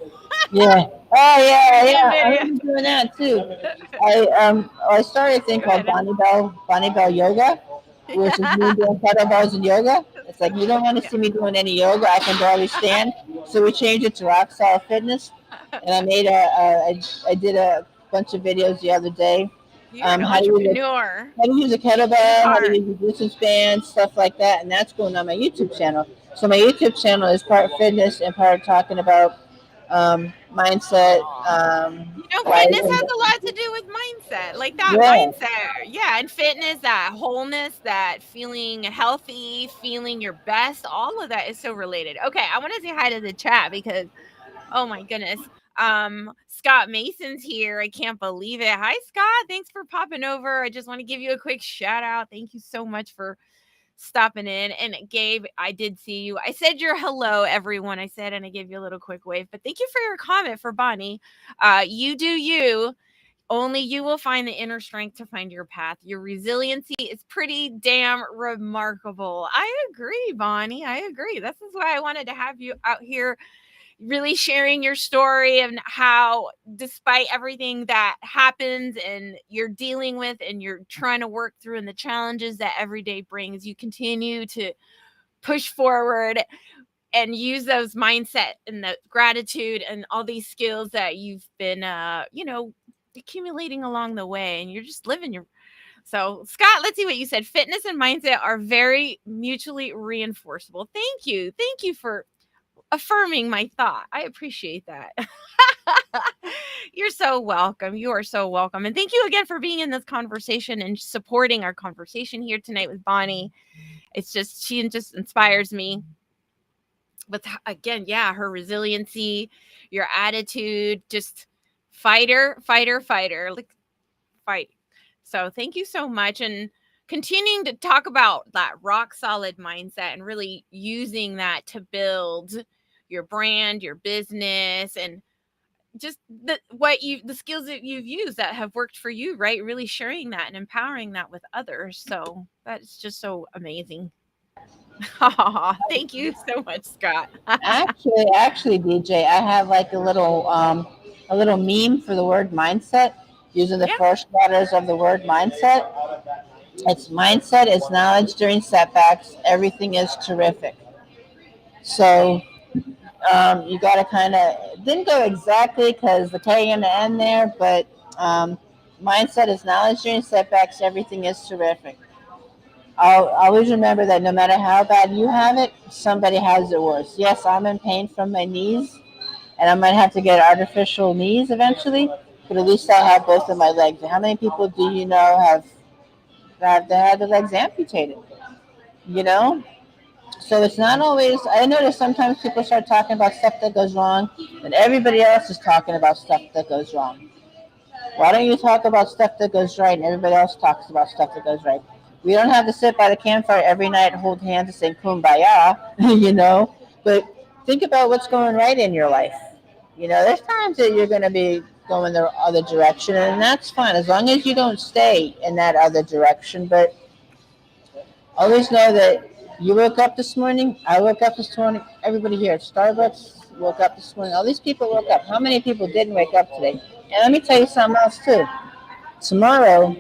yeah. Oh Your yeah, gym yeah. I'm video. gonna be doing that too. I started a thing Go called ahead. Bonnie Bell Yoga, which is me doing kettlebells and yoga. It's like you don't want to Yeah. see me doing any yoga. I can barely stand. So we changed it to rock fitness, and I did a bunch of videos the other day You're an How to use a entrepreneur how to use a in kettlebell, how to heart. use resistance bands, stuff like that, and that's going on my YouTube channel. So my YouTube channel is part fitness and part talking about mindset, Aw. life, Fitness and has a lot to do with mindset. Like that yeah. mindset. Yeah, and fitness, that wholeness, that feeling healthy, feeling your best, all of that is so related. Okay, I want to say hi to the chat because oh my goodness. Scott Mason's here. I can't believe it. Hi Scott, thanks for popping over. I just want to give you a quick shout out. Thank you so much for stopping in. And Gabe, I did see you. I said your hello, everyone. I said, and I gave you a little quick wave. But thank you for your comment for Bonnie. You do you. Only you will find the inner strength to find your path. Your resiliency is pretty damn remarkable. I agree, Bonnie. I agree. This is why I wanted to have you out here really sharing your story and how despite everything that happens and you're dealing with and you're trying to work through and the challenges that every day brings, you continue to push forward and use those mindset and the gratitude and all these skills that you've been accumulating along the way, and you're just living your. So Scott, let's see what you said. Fitness and mindset are very mutually reinforceable. Thank you for affirming my thought. I appreciate that. You're so welcome. You are so welcome. And thank you again for being in this conversation and supporting our conversation here tonight with Bonnie. She just inspires me with, again, yeah, her resiliency, your attitude, just fighter, like fight. So thank you so much. And continuing to talk about that rock solid mindset and really using that to build your brand, your business, and just the skills that you've used that have worked for you, right? Really sharing that and empowering that with others. So that's just so amazing. Thank you so much, Scott. Actually, DJ, I have like a little meme for the word mindset using the Yeah. first letters of the word mindset. It's mindset is knowledge during setbacks. Everything is terrific. So you got to kind of didn't go exactly because the K in the end there, but um, mindset is knowledge during setbacks. Everything is terrific. I'll always remember that no matter how bad you have it, somebody has it worse. Yes, I'm in pain from my knees, and I might have to get artificial knees eventually, but at least I'll have both of my legs. How many people do you know have to have their legs amputated? You know, so it's not always. I notice sometimes people start talking about stuff that goes wrong, and everybody else is talking about stuff that goes wrong. Why don't you talk about stuff that goes right, and everybody else talks about stuff that goes right? We don't have to sit by the campfire every night, hold hands, and sing "Kumbaya," you know. But think about what's going right in your life. You know, there's times that you're going to be going the other direction, and that's fine as long as you don't stay in that other direction. But always know that you woke up this morning. I woke up this morning. Everybody here at Starbucks woke up this morning. All these people woke up. How many people didn't wake up today? And let me tell you something else too. Tomorrow,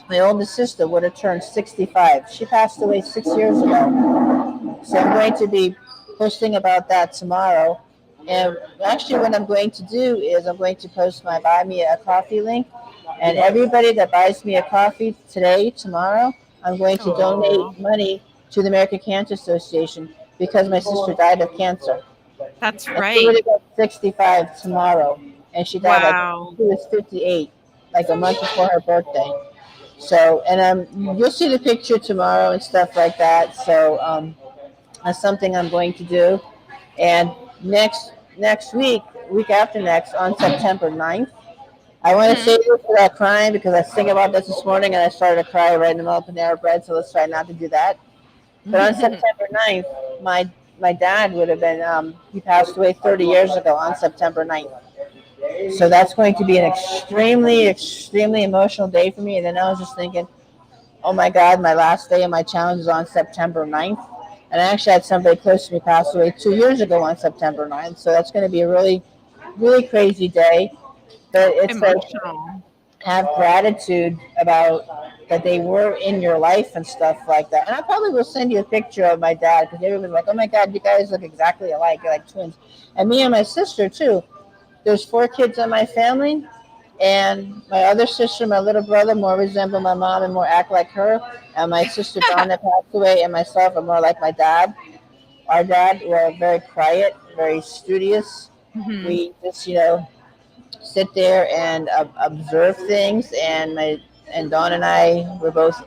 my oldest sister would have turned 65. She passed away 6 years ago. So I'm going to be posting about that tomorrow. And actually, what I'm going to do is I'm going to post my Buy Me a Coffee link. And everybody that buys me a coffee today, tomorrow, I'm going to Oh, donate money to the American Cancer Association because my sister died of cancer. that's And she would right. have got 65 tomorrow. And she died like Wow. she was 58, like a month before her birthday. So, and you'll see the picture tomorrow and stuff like that. So, that's something I'm going to do. And next week after next, on September 9th, I want to Hmm. save it for that crying because I was thinking about this morning and I started to cry right in the middle of Panera Bread. So let's try not to do that. But on September 9th, my dad would have been he passed away 30 years ago on September 9th. So that's going to be an extremely emotional day for me. And then I was just thinking, oh my God, my last day of my challenge is on September 9th. And I actually had somebody close to me pass away 2 years ago on September 9th. So that's going to be a really crazy day. But it's like Emotional. have gratitude about that they were in your life and stuff like that. And I probably will send you a picture of my dad because everyone's like, oh my God, you guys look exactly alike. You're like twins. And me and my sister, too. There's four kids in my family. And my other sister, my little brother, more resemble my mom and more act like her. And my sister Donna passed away, and myself are more like my dad. Our dad, we're very quiet, very studious. Hmm. We just, sit there and observe things. And Dawn and I were both,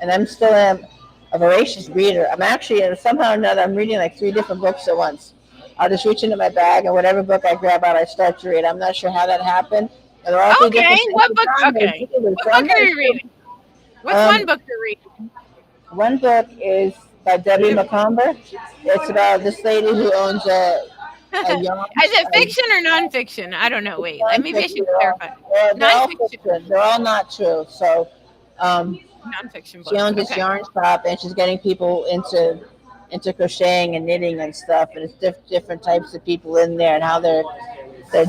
and I'm still am a voracious reader. I'm actually somehow or another I'm reading like three different books at once. I'll just reach into my bag and whatever book I grab out, I start to read. I'm not sure how that happened. And they're all three Okay. different types What of book? genres Okay. too. What So book I'm are not you sure. reading? What's one Um, book you're reading? One book is by Debbie McComber. It's about this lady who owns a yarn, Is it a fiction or nonfiction? I don't know. Wait, maybe I nonfiction. should clarify. They're all Nonfiction. fiction. They're all not true. So um, Nonfiction she books. owns this Okay. yarn shop, and she's getting people into crocheting and knitting and stuff. And it's different types of people in there and how their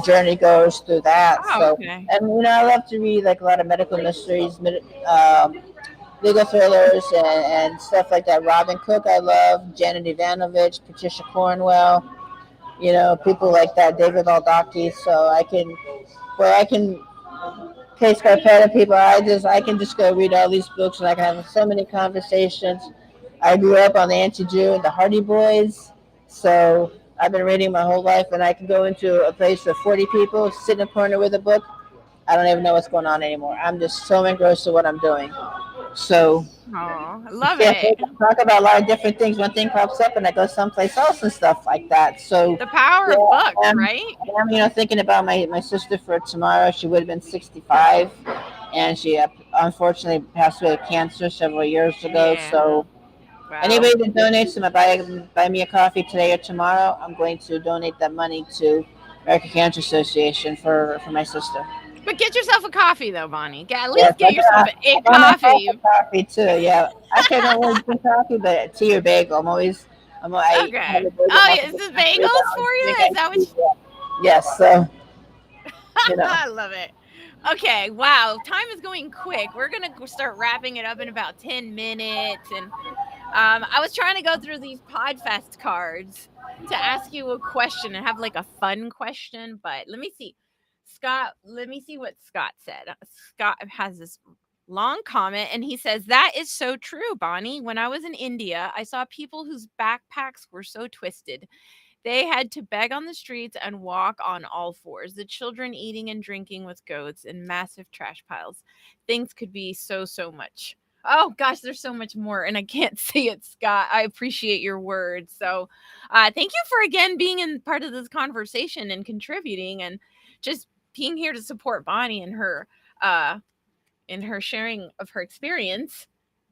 journey goes through that. Oh, So, okay. and I love to read like a lot of medical mysteries, legal thrillers, and stuff like that. Robin Cook, I love. Janet Ivanovich, Patricia Cornwell. People like that. David Baldacci. So I can case by pen of people. I can just go read all these books and I can have so many conversations. I grew up on the Anti-Jew and the Hardy Boys, so I've been reading my whole life, and I can go into a place of 40 people, sit in a corner with a book. I don't even know what's going on anymore. I'm just so engrossed in what I'm doing. So Oh, I love yeah, it. we can talk about a lot of different things. One thing pops up, and I go someplace else and stuff like that. So The power yeah, of books, I'm, right? I'm thinking about my sister for tomorrow. She would have been 65, and she unfortunately passed away of cancer several years ago. Yeah. So Wow. anybody that donates to my buy me a coffee today or tomorrow, I'm going to donate that money to American Cancer Association for my sister. But get yourself a coffee though, Bonnie. At Yes, least get yourself I a buy myself coffee. a coffee too. Yeah, actually, I don't really drink coffee, but tea or bagel. I have Okay. a bagel Oh, yeah, is multiple this times a week. I bagels always for you? drink Is iced that what? tea. Yeah. Yes, so you know. I love it. Okay, wow. Time is going quick. We're gonna start wrapping it up in about 10 minutes, and I was trying to go through these Podfest cards to ask you a question and have like a fun question, but let me see. Scott, let me see what Scott said. Scott has this long comment and he says, "That is so true, Bonnie. When I was in India, I saw people whose backpacks were so twisted. They had to beg on the streets and walk on all fours. The children eating and drinking with goats and massive trash piles. Things could be so, so much." Oh gosh, there's so much more, and I can't say it, Scott. I appreciate your words. So, thank you for again being in part of this conversation and contributing, and just being here to support Bonnie uh, in her sharing of her experience.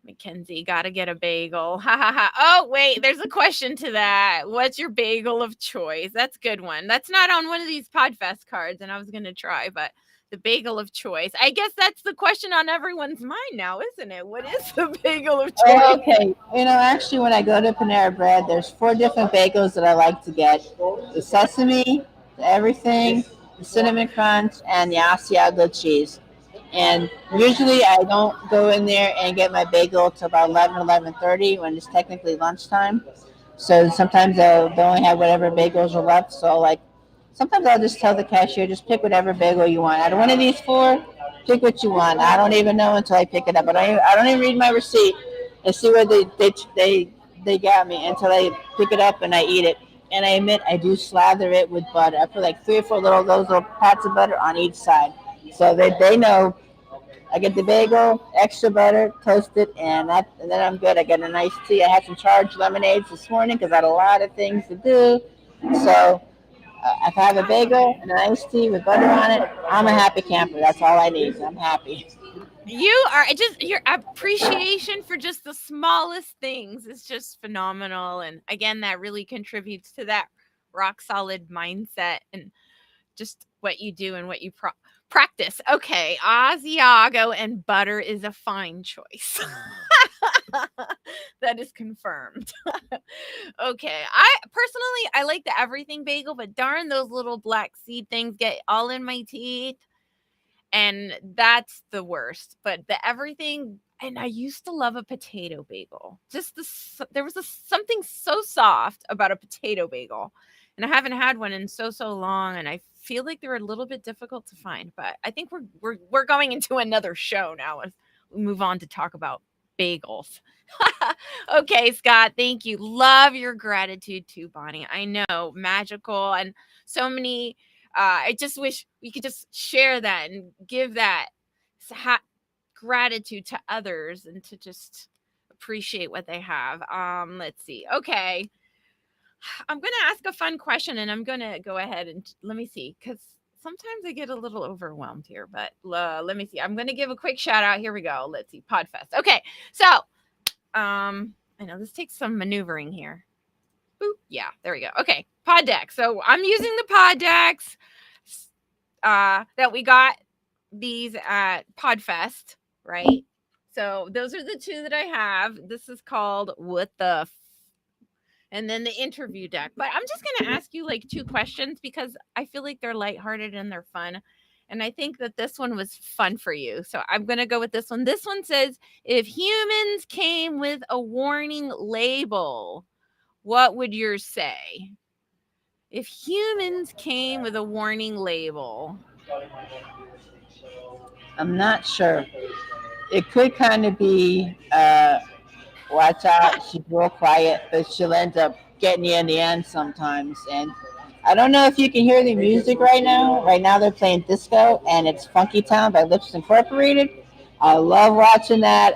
Mackenzie, gotta get a bagel. Ha ha ha. Oh, wait, there's a question to that. What's your bagel of choice? That's a good one. That's not on one of these Podfest cards, and I was gonna try, but the bagel of choice. I guess that's the question on everyone's mind now, isn't it? What is the bagel of Oh, choice? okay. Actually, when I go to Panera Bread, there's four different bagels that I like to get: the sesame, the everything, the cinnamon crunch, and the Asiago cheese. And usually, I don't go in there and get my bagel till about 11:30 when it's technically lunchtime. So sometimes they'll only have whatever bagels are left. So like sometimes I'll just tell the cashier, just pick whatever bagel you want. Out of one of these four, pick what you want. I don't even know until I pick it up. But I don't even read my receipt and see where they got me until I pick it up and I eat it. And I admit I do slather it with butter. I put like three or four those little pats of butter on each side. So they know I get the bagel, extra butter, toast it, and then I'm good. I get a nice tea. I had some charged lemonades this morning because I had a lot of things to do. So if I have a I love bagel it. and an iced tea with butter on it, I'm a happy camper. That's all I need. I'm happy. You are just your appreciation for just the smallest things is just phenomenal. And again, that really contributes to that rock solid mindset and just what you do and what you practice. Okay, Asiago and butter is a fine choice. That is confirmed. Okay, I like the everything bagel, but darn those little black seed things get all in my teeth, and that's the worst. But the everything, and I used to love a potato bagel. Just there was something so soft about a potato bagel. and I haven't had one in so long, and I feel like they're a little bit difficult to find. But I think we're going into another show now as we move on to talk about bagels. Okay, Scott, thank you. Love your gratitude too, Bonnie. I know, magical and so many. I just wish we could just share that and give that gratitude to others and to just appreciate what they have. Let's see. Okay, I'm going to ask a fun question and I'm going to go ahead and let me see because sometimes I get a little overwhelmed here, but let me see. I'm going to give a quick shout out. Here we go. Let's see. Podfest. Okay. So, I know this takes some maneuvering here. Boop. Yeah, there we go. Okay. Pod deck. So I'm using the pod decks that we got these at Podfest, right? So those are the two that I have. This is called What the and then the interview deck. But I'm just going to ask you like two questions because I feel like they're lighthearted and they're fun. And I think that this one was fun for you. So I'm going to go with this one. This one says, if humans came with a warning label, what would yours say? If humans came with a warning label. I'm not sure. It could kind of be watch out, she's real quiet, but she'll end up getting you in the end sometimes. And I don't know if you can hear the music right now. Right now they're playing disco, and it's Funky Town by Lips Incorporated. I love watching that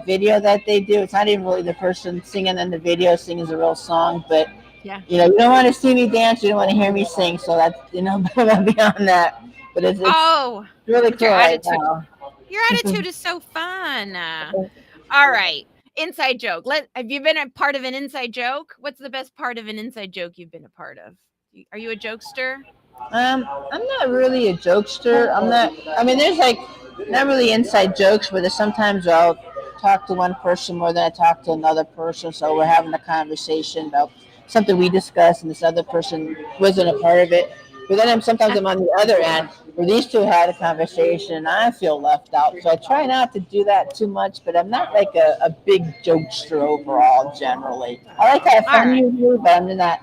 video that they do. It's not even really the person singing in the video singing the real song, but Yeah. you don't want to see me dance, you don't want to hear me sing. So that's beyond that. But it's Oh, really but your cool right attitude. now. Your attitude is so fun. All right. Inside joke. Have you been a part of an inside joke? What's the best part of an inside joke you've been a part of? Are you a jokester? I'm not really a jokester. I'm not. I mean, there's like not really inside jokes, but there's sometimes I'll talk to one person more than I talk to another person. So we're having a conversation about something we discussed, and this other person wasn't a part of it. But then sometimes I'm on the other end where these two had a conversation, and I feel left out. So I try not to do that too much. But I'm not like a big jokester overall. Generally, I like to have All fun right. usually, but I'm not.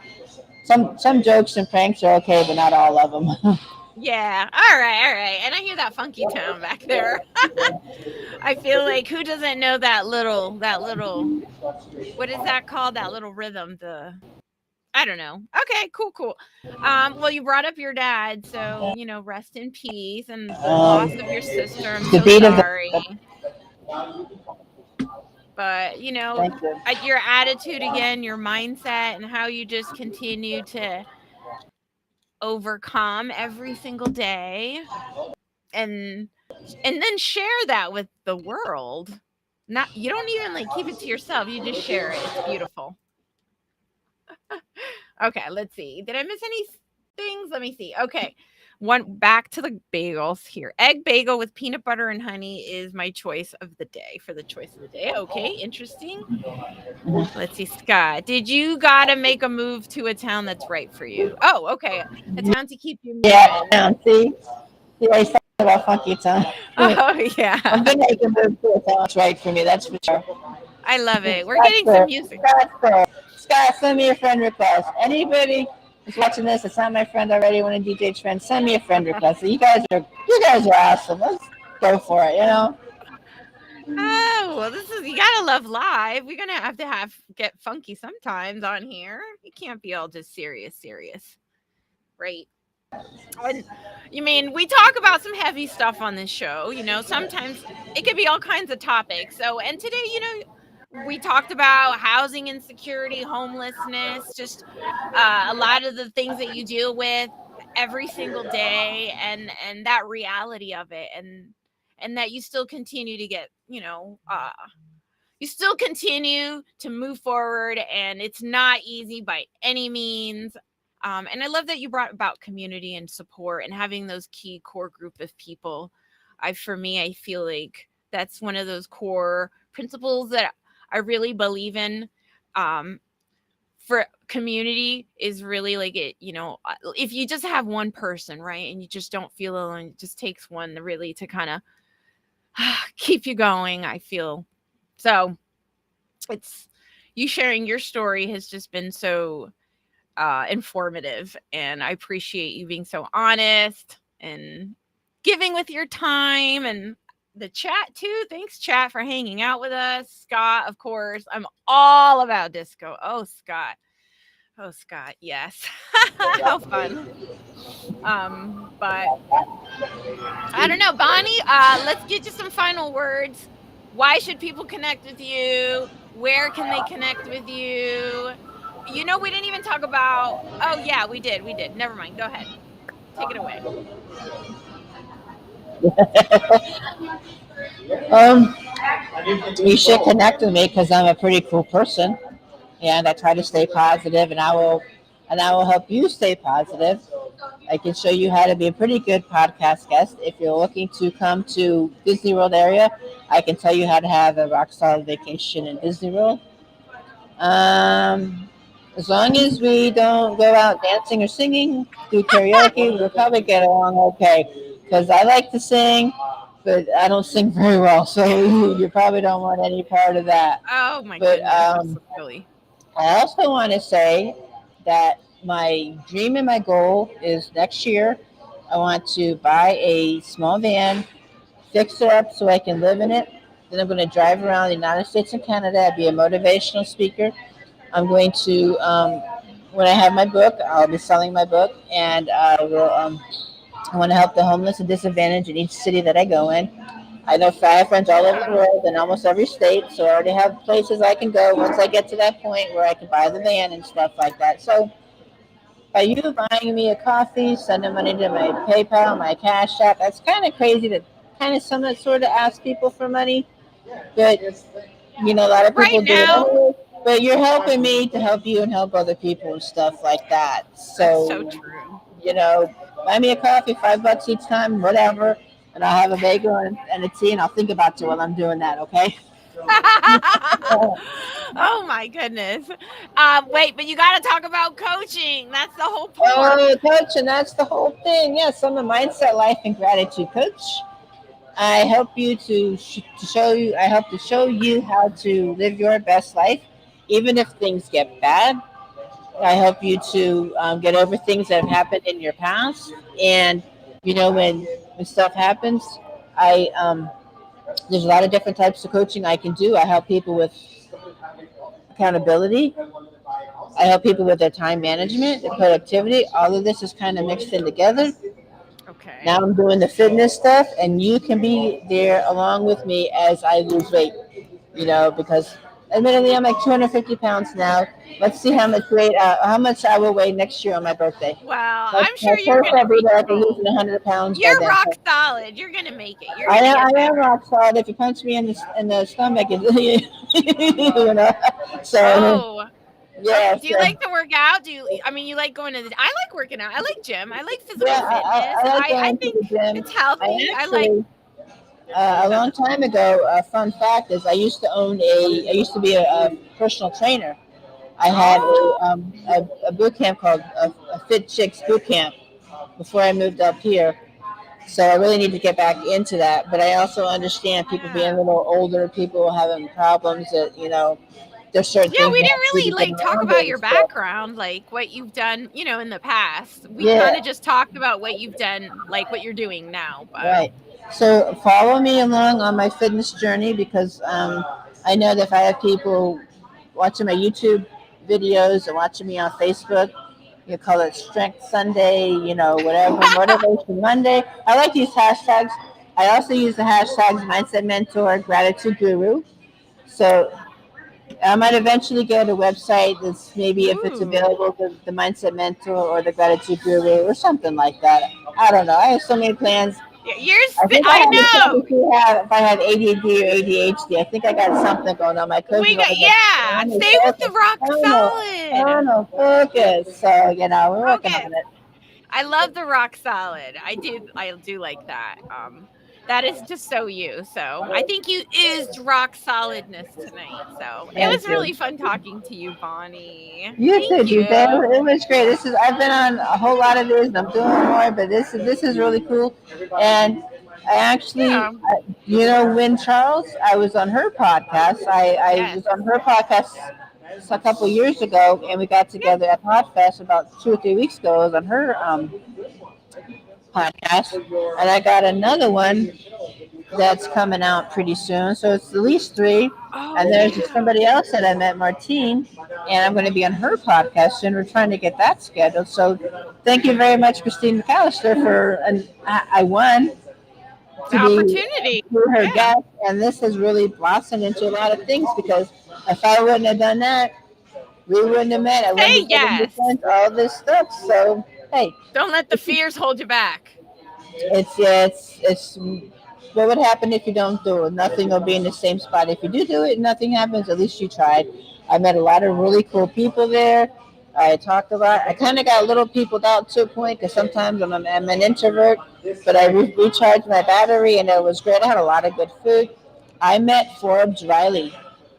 Some jokes and pranks are okay, but not all of them. Yeah. All right. All right. And I hear that funky town back there. I feel like who doesn't know that little what is that called? That little rhythm. I don't know. Okay, cool, cool. Well, you brought up your dad, so rest in peace and the loss of your sister. I'm The so beat of the. sorry. But Thank you. your attitude again, your mindset, and how you just continue to overcome every single day, and then share that with the world. Not you don't even like keep it to yourself. You just share it. It's beautiful. Okay, let's see. Did I miss any things? Let me see. Okay. One back to the bagels here. Egg bagel with peanut butter and honey is my choice of the day for the choice of the day. Okay, interesting. Let's see, Scott. Did you gotta make a move to a town that's right for you? Oh, okay. A town to keep you Yeah, moving. see, I talking about funky time. Oh yeah. I'm gonna make a move to a town that's right for me. That's for sure. I love it. We're Scott's getting some there. music. Scott's there. Scott, send me a friend request. Anybody who's watching this, it's not my friend already. One of DJ's friends, send me a friend request. You guys are awesome. Let's go for it. Oh, well, this is you gotta love live. We're gonna have to get funky sometimes on here. You can't be all just serious, right? And you mean we talk about some heavy stuff on this show, sometimes it could be all kinds of topics. So, and today, we talked about housing insecurity, homelessness, just a lot of the things that you deal with every single day and that reality of it and that you still continue to get, you still continue to move forward and it's not easy by any means. And I love that you brought about community and support and having those key core group of people. For me, I feel like that's one of those core principles that I really believe in. Um, for community is really like if you just have one person, right, and you just don't feel alone, it just takes one really to kind of keep you going. I feel so it's you sharing your story has just been so informative, and I appreciate you being so honest and giving with your time, and the chat too. Thanks, chat, for hanging out with us. Scott, of course, I'm all about disco. Oh, Scott. Oh, Scott. Yes. How fun. But I don't know, Bonnie. Let's get you some final words. Why should people connect with you? Where can they connect with you? We didn't even talk about. Oh yeah, we did. We did. Never mind. Go ahead. Take it away. Um, you should connect with me because I'm a pretty cool person, and I try to stay positive, and I will help you stay positive. I can show you how to be a pretty good podcast guest. If you're looking to come to Disney World area, I can tell you how to have a rock solid vacation in Disney World. Um, as long as we don't go out dancing or singing, do karaoke, we'll probably get along okay. Because I like to sing, but I don't sing very well, so you probably don't want any part of that. Oh my But goodness, that's so silly. I also want to say that my dream and my goal is next year. I want to buy a small van, fix it up so I can live in it. Then I'm going to drive around the United States and Canada, be a motivational speaker. I'm going to, when I have my book, I'll be selling my book, and I want to help the homeless and disadvantaged in each city that I go in. I know I have friends all over the Yeah. world in almost every state, so I already have places I can go once I get to that point where I can buy the van and stuff like that. So by you buying me a coffee, sending money to my PayPal, my Cash App, that's kind of crazy to kind of somewhat sort of ask people for money, but a lot of Right people do it now, anyway. But you're helping me to help you and help other people and stuff like that. that's so So true. you know, buy me a coffee, $5 each time, whatever, and I'll have a bagel and a tea, and I'll think about you while I'm doing that. Okay. Oh my goodness. Wait, but you got to talk about coaching. That's the whole part. Oh, coach, and that's the whole thing. Yes, I'm a mindset, life, and gratitude coach. I help you to show you. I help to show you how to live your best life, even if things get bad. I help you to get over things that have happened in your past, and when stuff happens, I there's a lot of different types of coaching I can do. I help people with accountability. I help people with their time management, their productivity. All of this is kind of mixed in together. Now Okay. I'm doing the fitness stuff, and you can be there along with me as I lose weight. Because admittedly I'm like 250 pounds now. Let's see how much I will weigh next year on my birthday. Well, My, I'm my sure you're first going to I'll be make there it like losing home. 100 pounds by You're then. rock So solid. You're going to make it. You're going to get I am there. rock solid. If you punch me in the stomach, you know. So Oh, yeah, do you like to work out? I mean, you like going to I like working out. I like gym. I like physical yeah, fitness. I like I going to think the gym. it's I healthy. I like, actually a long time ago. A fun fact is I used to be a personal trainer. I had oh, a boot camp called a Fit Chicks boot camp before I moved up here. So I really need to get back into that. But I also understand people being a yeah. little older, people having problems that there's certain Yeah, things we you didn't have to do really to get like talk around about it and your stuff. background, like what you've done, in the past. We kind Yeah, of just talked about what you've done, like what you're doing now, but right. So follow me along on my fitness journey because I know that if I have people watching my YouTube videos and watching me on Facebook, you call it Strength Sunday, whatever, Motivation Monday. I like these hashtags. I also use the hashtags Mindset Mentor, Gratitude Guru. So I might eventually get a website that's maybe if it's ooh. available, the Mindset Mentor or the Gratitude Guru or something like that. I don't know. I have so many plans. I think I I had to check know. to see if I had ADD or ADHD. I think I got something going on. My coach is We got, always like, yeah, "Mommy, stay with focus. the rock solid. Focus." So we're working Focus. on it. I love the rock solid. I do like that. That is just so you. So I think you oozed rock solidness tonight. So it Thank was you. really fun talking to you, Bonnie. You Thank too, you. DJ. It was great. I've been on a whole lot of these, and I'm doing more, but this is really cool. And I actually, Yeah. when Charles, I was on her podcast. I Yes. was on her podcast a couple years ago, and we got Yeah. together at Podfest about 2 or 3 weeks ago. It was on her podcast, and I got another one that's coming out pretty soon. So it's at least three. Oh And there's yeah. somebody else that I met, Martine, and I'm going to be on her podcast soon. We're trying to get that scheduled. So thank you very much, Christine McAllister, for and I won The to be opportunity. her Yeah. guest, and this has really blossomed into a lot of things because if I wouldn't have done that, we wouldn't have met. I wouldn't be Say getting the yes. sense all this stuff. So hey, Don't let the fears hold you back. it's what would happen if you don't do it? Nothing will be in the same spot. If you do it, nothing happens. At least you tried. I met a lot of really cool people there. I talked a lot. I kind of got a little peopled out to a point because sometimes I'm an introvert, but I recharged my battery and it was great. I had a lot of good food. I met Forbes Riley.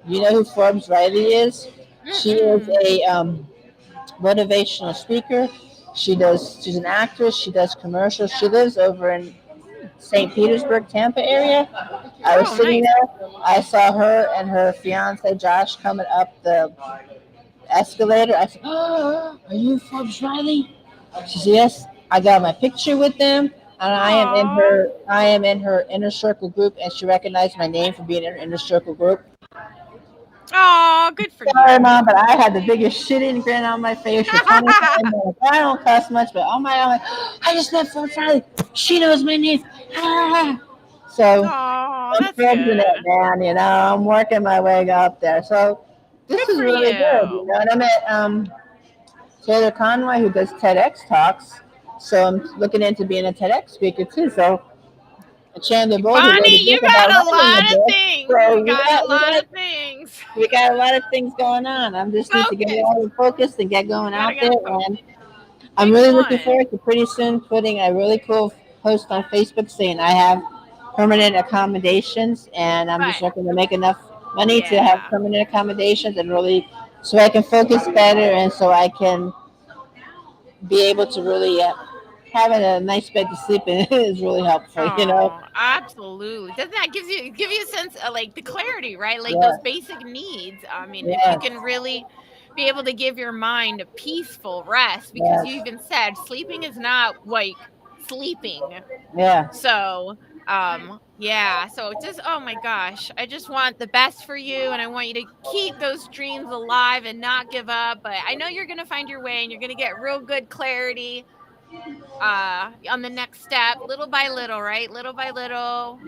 You know who Forbes Riley is? She is Mm-mm. a motivational speaker. She's an actress. She does commercials. She lives over in Mm. St. Petersburg, Tampa area. I was Oh, sitting nice. there. I saw her and her fiance Josh coming up the escalator. I said, "Oh, are you Forbes Riley?" She said, "Yes." I got my picture with them, and I am in Aw. her. I am in her inner circle group, and she recognized my name for being in her inner circle group. Aw, good for Sorry, you. mom, but I had the biggest shitting grin on my face for 25 minutes. I don't cuss much, but oh my god, I just met Forbes Riley. She knows my name. Ah. So Aw, I'm that's cruising it, good. man. I'm working my way up there. So this Good is for really good. you. And I met Taylor Conway, who does TEDx talks. So I'm looking into being a TEDx speaker too. So and Chandler Bolt, who wrote a Bonnie, book you about got a writing a lot of book. things. So You got a lot of things. we got a lot of things going on. I just need to get Focus. all focused and get going Gotta out get there. them focused. And I'm Pick really looking one. forward to pretty soon putting a really cool post on Facebook saying I have permanent accommodations and I'm just Fun. looking to make enough money to have Yeah. permanent accommodations and really so I can focus better and so I can be able to really having a nice bed to sleep in is really helpful. Oh, absolutely. Doesn't that give you a sense of like the clarity, right? Like those Yes, basic needs. I mean, if you yes, can really be able to give your mind a peaceful rest, because you yes, even said sleeping is not like sleeping. yeah. So, yeah, so just oh my gosh, I just want the best for you and I want you to keep those dreams alive and not give up. But I know you're going to find your way and you're going to get real good clarity on the next step, little by little, right? Little by little,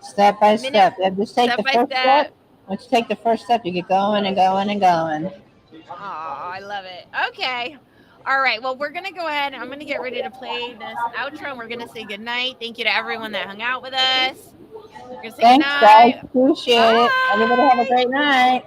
Step by minute step. Yeah, just take step the by first step. step. Once you take the first step, you get going and going and going. Oh, I love it. Okay. All right. Well, we're going to go ahead. I'm going to get ready to play this outro and we're going to say goodnight. Thank you to everyone that hung out with us. We're going to say Thanks, guys. goodnight. Appreciate it. Everybody have a Bye. great night.